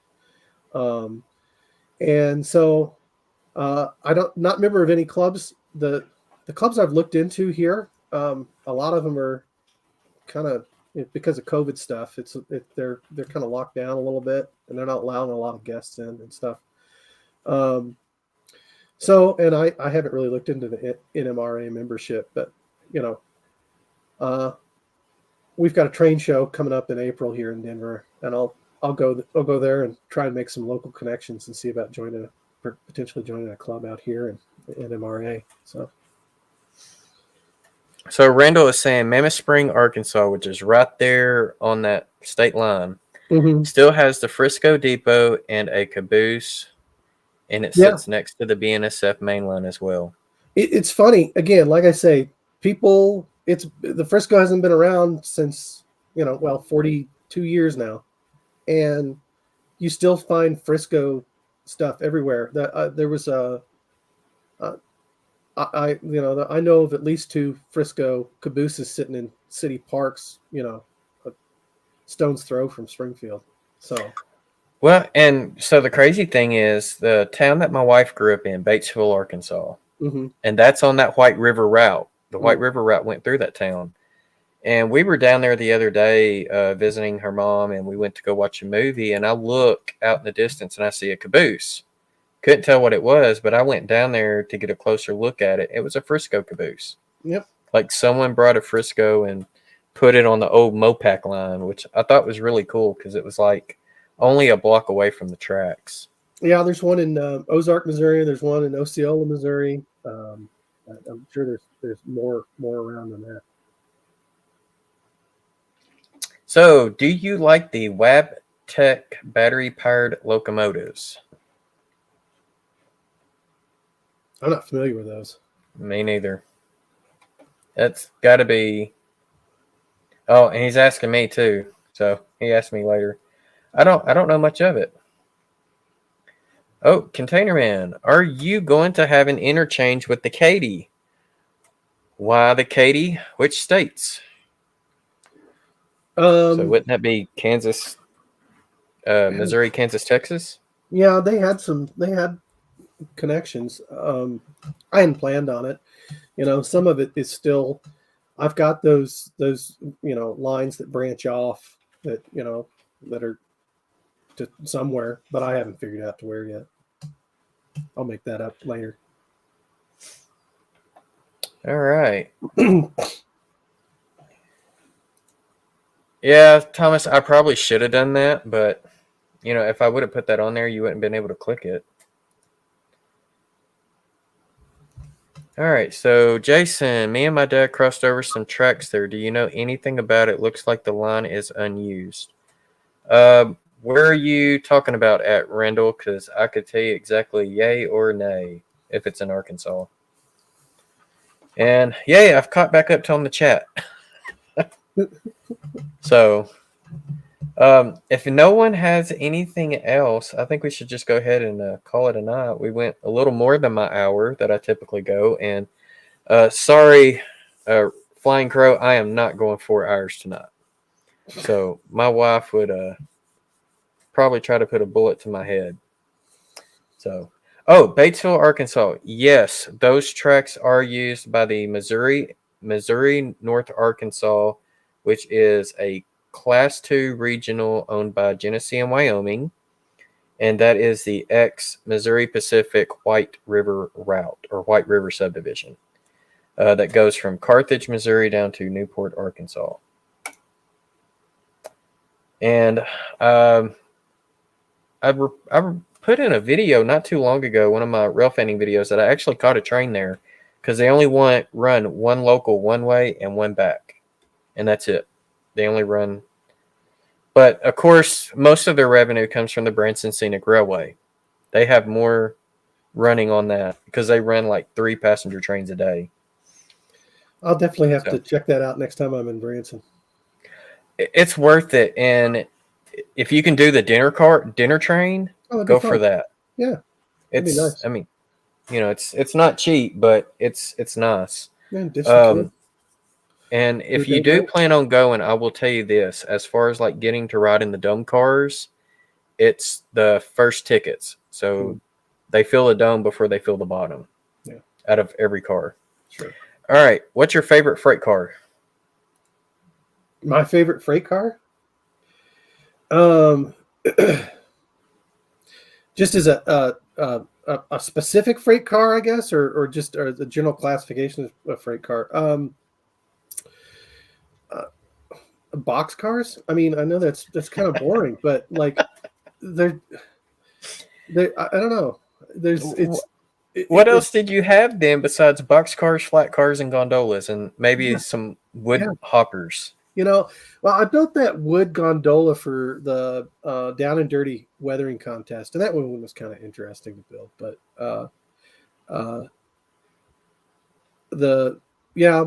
And so not a member of any clubs. The clubs I've looked into here, a lot of them are kind of, because of COVID stuff, they're kind of locked down a little bit, and they're not allowing a lot of guests in and stuff. So, and I haven't really looked into the NMRA membership, but we've got a train show coming up in April here in Denver, and I'll go there and try and make some local connections and see about potentially joining a club out here in NMRA. So Randall is saying Mammoth Spring, Arkansas, which is right there on that state line, still has the Frisco Depot and a caboose, and it sits next to the Bnsf main line as well. It's funny. Again, like I say, the Frisco hasn't been around since 42 years now, and you still find Frisco stuff everywhere. There was I know of at least 2 Frisco cabooses sitting in city parks, a stone's throw from Springfield. Well, and so the crazy thing is the town that my wife grew up in, Batesville, Arkansas, and that's on that White River route. The White River route went through that town, And we were down there the other day visiting her mom, and we went to go watch a movie. And I look out in the distance, and I see a caboose. Couldn't tell what it was, but I went down there to get a closer look at it. It was a Frisco caboose. Yep. Like someone brought a Frisco and put it on the old Mopac line, which I thought was really cool because it was like only a block away from the tracks. Yeah, there's one in Ozark, Missouri. There's one in Osceola, Missouri. I'm sure there's more around than that. So, do you like the Wabtec battery-powered locomotives? I'm not familiar with those. Me neither. That's got to be... Oh, and he's asking me too. So, he asked me later. I don't know much of it. Oh, Container Man, are you going to have an interchange with the Katy? Why the Katy? Which states? So wouldn't that be Kansas, Missouri, Kansas, Texas? Yeah, they had connections. I hadn't planned on it. Some of it is still. I've got those lines that branch off that that are to somewhere, but I haven't figured out to where yet. I'll make that up later. All right. Yeah, Thomas, I probably should have done that, but if I would have put that on there, you wouldn't have been able to click it. All right, so Jason, me and my dad crossed over some tracks there. Do you know anything about it? Looks like the line is unused. Where are you talking about at, Randall? Because I could tell you exactly yay or nay if it's in Arkansas. And yay, I've caught back up to on the chat. So, if no one has anything else, I think we should just go ahead and call it a night. We went a little more than my hour that I typically go. And sorry, Flying Crow, I am not going 4 hours tonight. So my wife would probably try to put a bullet to my head. So, Batesville, Arkansas. Yes, those tracks are used by the Missouri North Arkansas, which is a Class 2 regional owned by Genesee and Wyoming, and that is the ex-Missouri Pacific White River route, or White River subdivision, that goes from Carthage, Missouri down to Newport, Arkansas. And I put in a video not too long ago, one of my rail fanning videos, that I actually caught a train there because they only run one local one way and one back, and that's it. They only run. But, of course, most of their revenue comes from the Branson Scenic Railway. They have more running on that because they run like 3 passenger trains a day. I'll definitely have to check that out next time I'm in Branson. It's worth it. And if you can do the dinner train, go for that. Yeah. It's nice. I mean, it's not cheap, but it's nice. Yeah, and if you do plan on going, I will tell you this: as far as like getting to ride in the dome cars, it's the first tickets. So they fill the dome before they fill the bottom. Yeah. Out of every car. Sure. All right. What's your favorite freight car? My favorite freight car? Just as a specific freight car, I guess, or the general classification of freight car. Box cars. I mean, I know that's kind of boring, but like, they're I don't know. What else did you have then besides box cars, flat cars, and gondolas, and maybe some wood hoppers? Well, I built that wood gondola for the Down and Dirty weathering contest, and that one was kind of interesting to build. But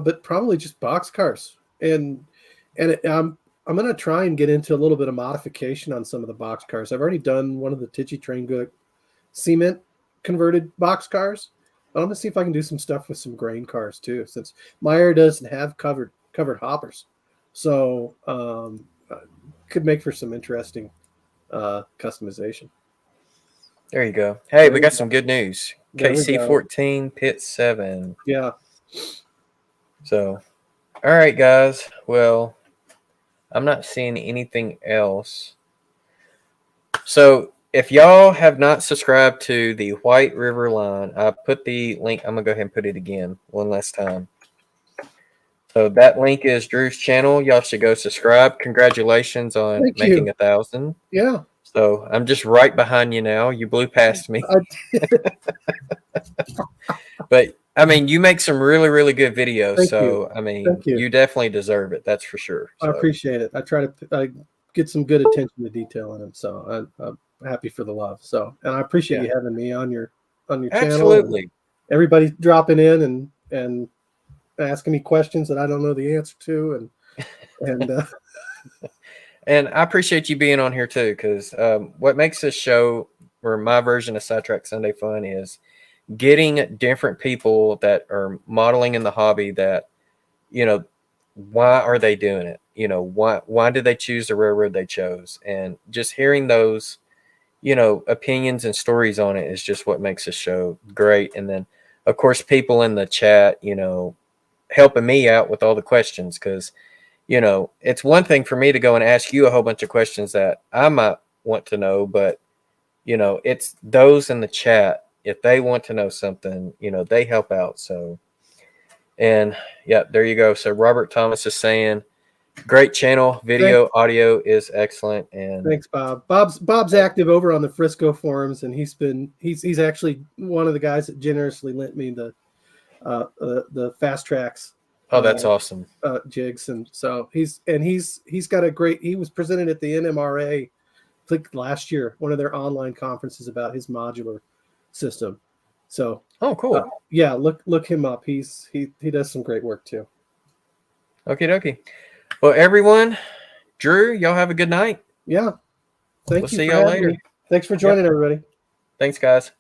but probably just box cars, and I'm going to try and get into a little bit of modification on some of the box cars. I've already done one of the Tichy Train Good cement converted box cars. I'm going to see if I can do some stuff with some grain cars too, since Meyer doesn't have covered hoppers. So could make for some interesting customization. There you go. Hey, we got some good news. KC 14, Pit 7. Yeah. So All right, guys. Well, I'm not seeing anything else. So if y'all have not subscribed to the White River Line, I put the link. I'm gonna go ahead and put it again one last time. So that link is Drew's channel. Y'all should go subscribe. Congratulations on Thank making you. 1,000. Yeah. So I'm just right behind you now. You blew past me. But I mean, you make some really, really good videos. Thank So you. I mean, Thank you. you definitely deserve it. That's for sure. I So. appreciate it. I try to get some good attention to detail in them. So I'm happy for the love. So, and I appreciate you having me on your channel. Absolutely. Everybody dropping in and asking me questions that I don't know the answer to, and and I appreciate you being on here too, because what makes this show, or my version of Sidetrack Sunday fun, is getting different people that are modeling in the hobby that, you know, why are they doing it? You know, why did they choose the railroad they chose? And just hearing those, you know, opinions and stories on it is just what makes this show great. And then, of course, people in the chat, you know, helping me out with all the questions, because, you know, it's one thing for me to go and ask you a whole bunch of questions that I might want to know, but, you know, it's those in the chat. If they want to know something, you know, they help out. So, and yeah, there you go. So Robert Thomas is saying, great channel, video, audio is excellent. And thanks, Bob. Bob's active over on the Frisco forums, and he's actually one of the guys that generously lent me the fast tracks. Oh, that's awesome. Jigs, and so he's got a great. He was presented at the NMRA, I think last year, one of their online conferences about his modular system. So, oh, cool. Yeah, look him up. He does some great work too. Okie dokie. Well, everyone, Drew, y'all have a good night. Yeah, We'll see y'all later. Thanks for joining, everybody. Thanks, guys.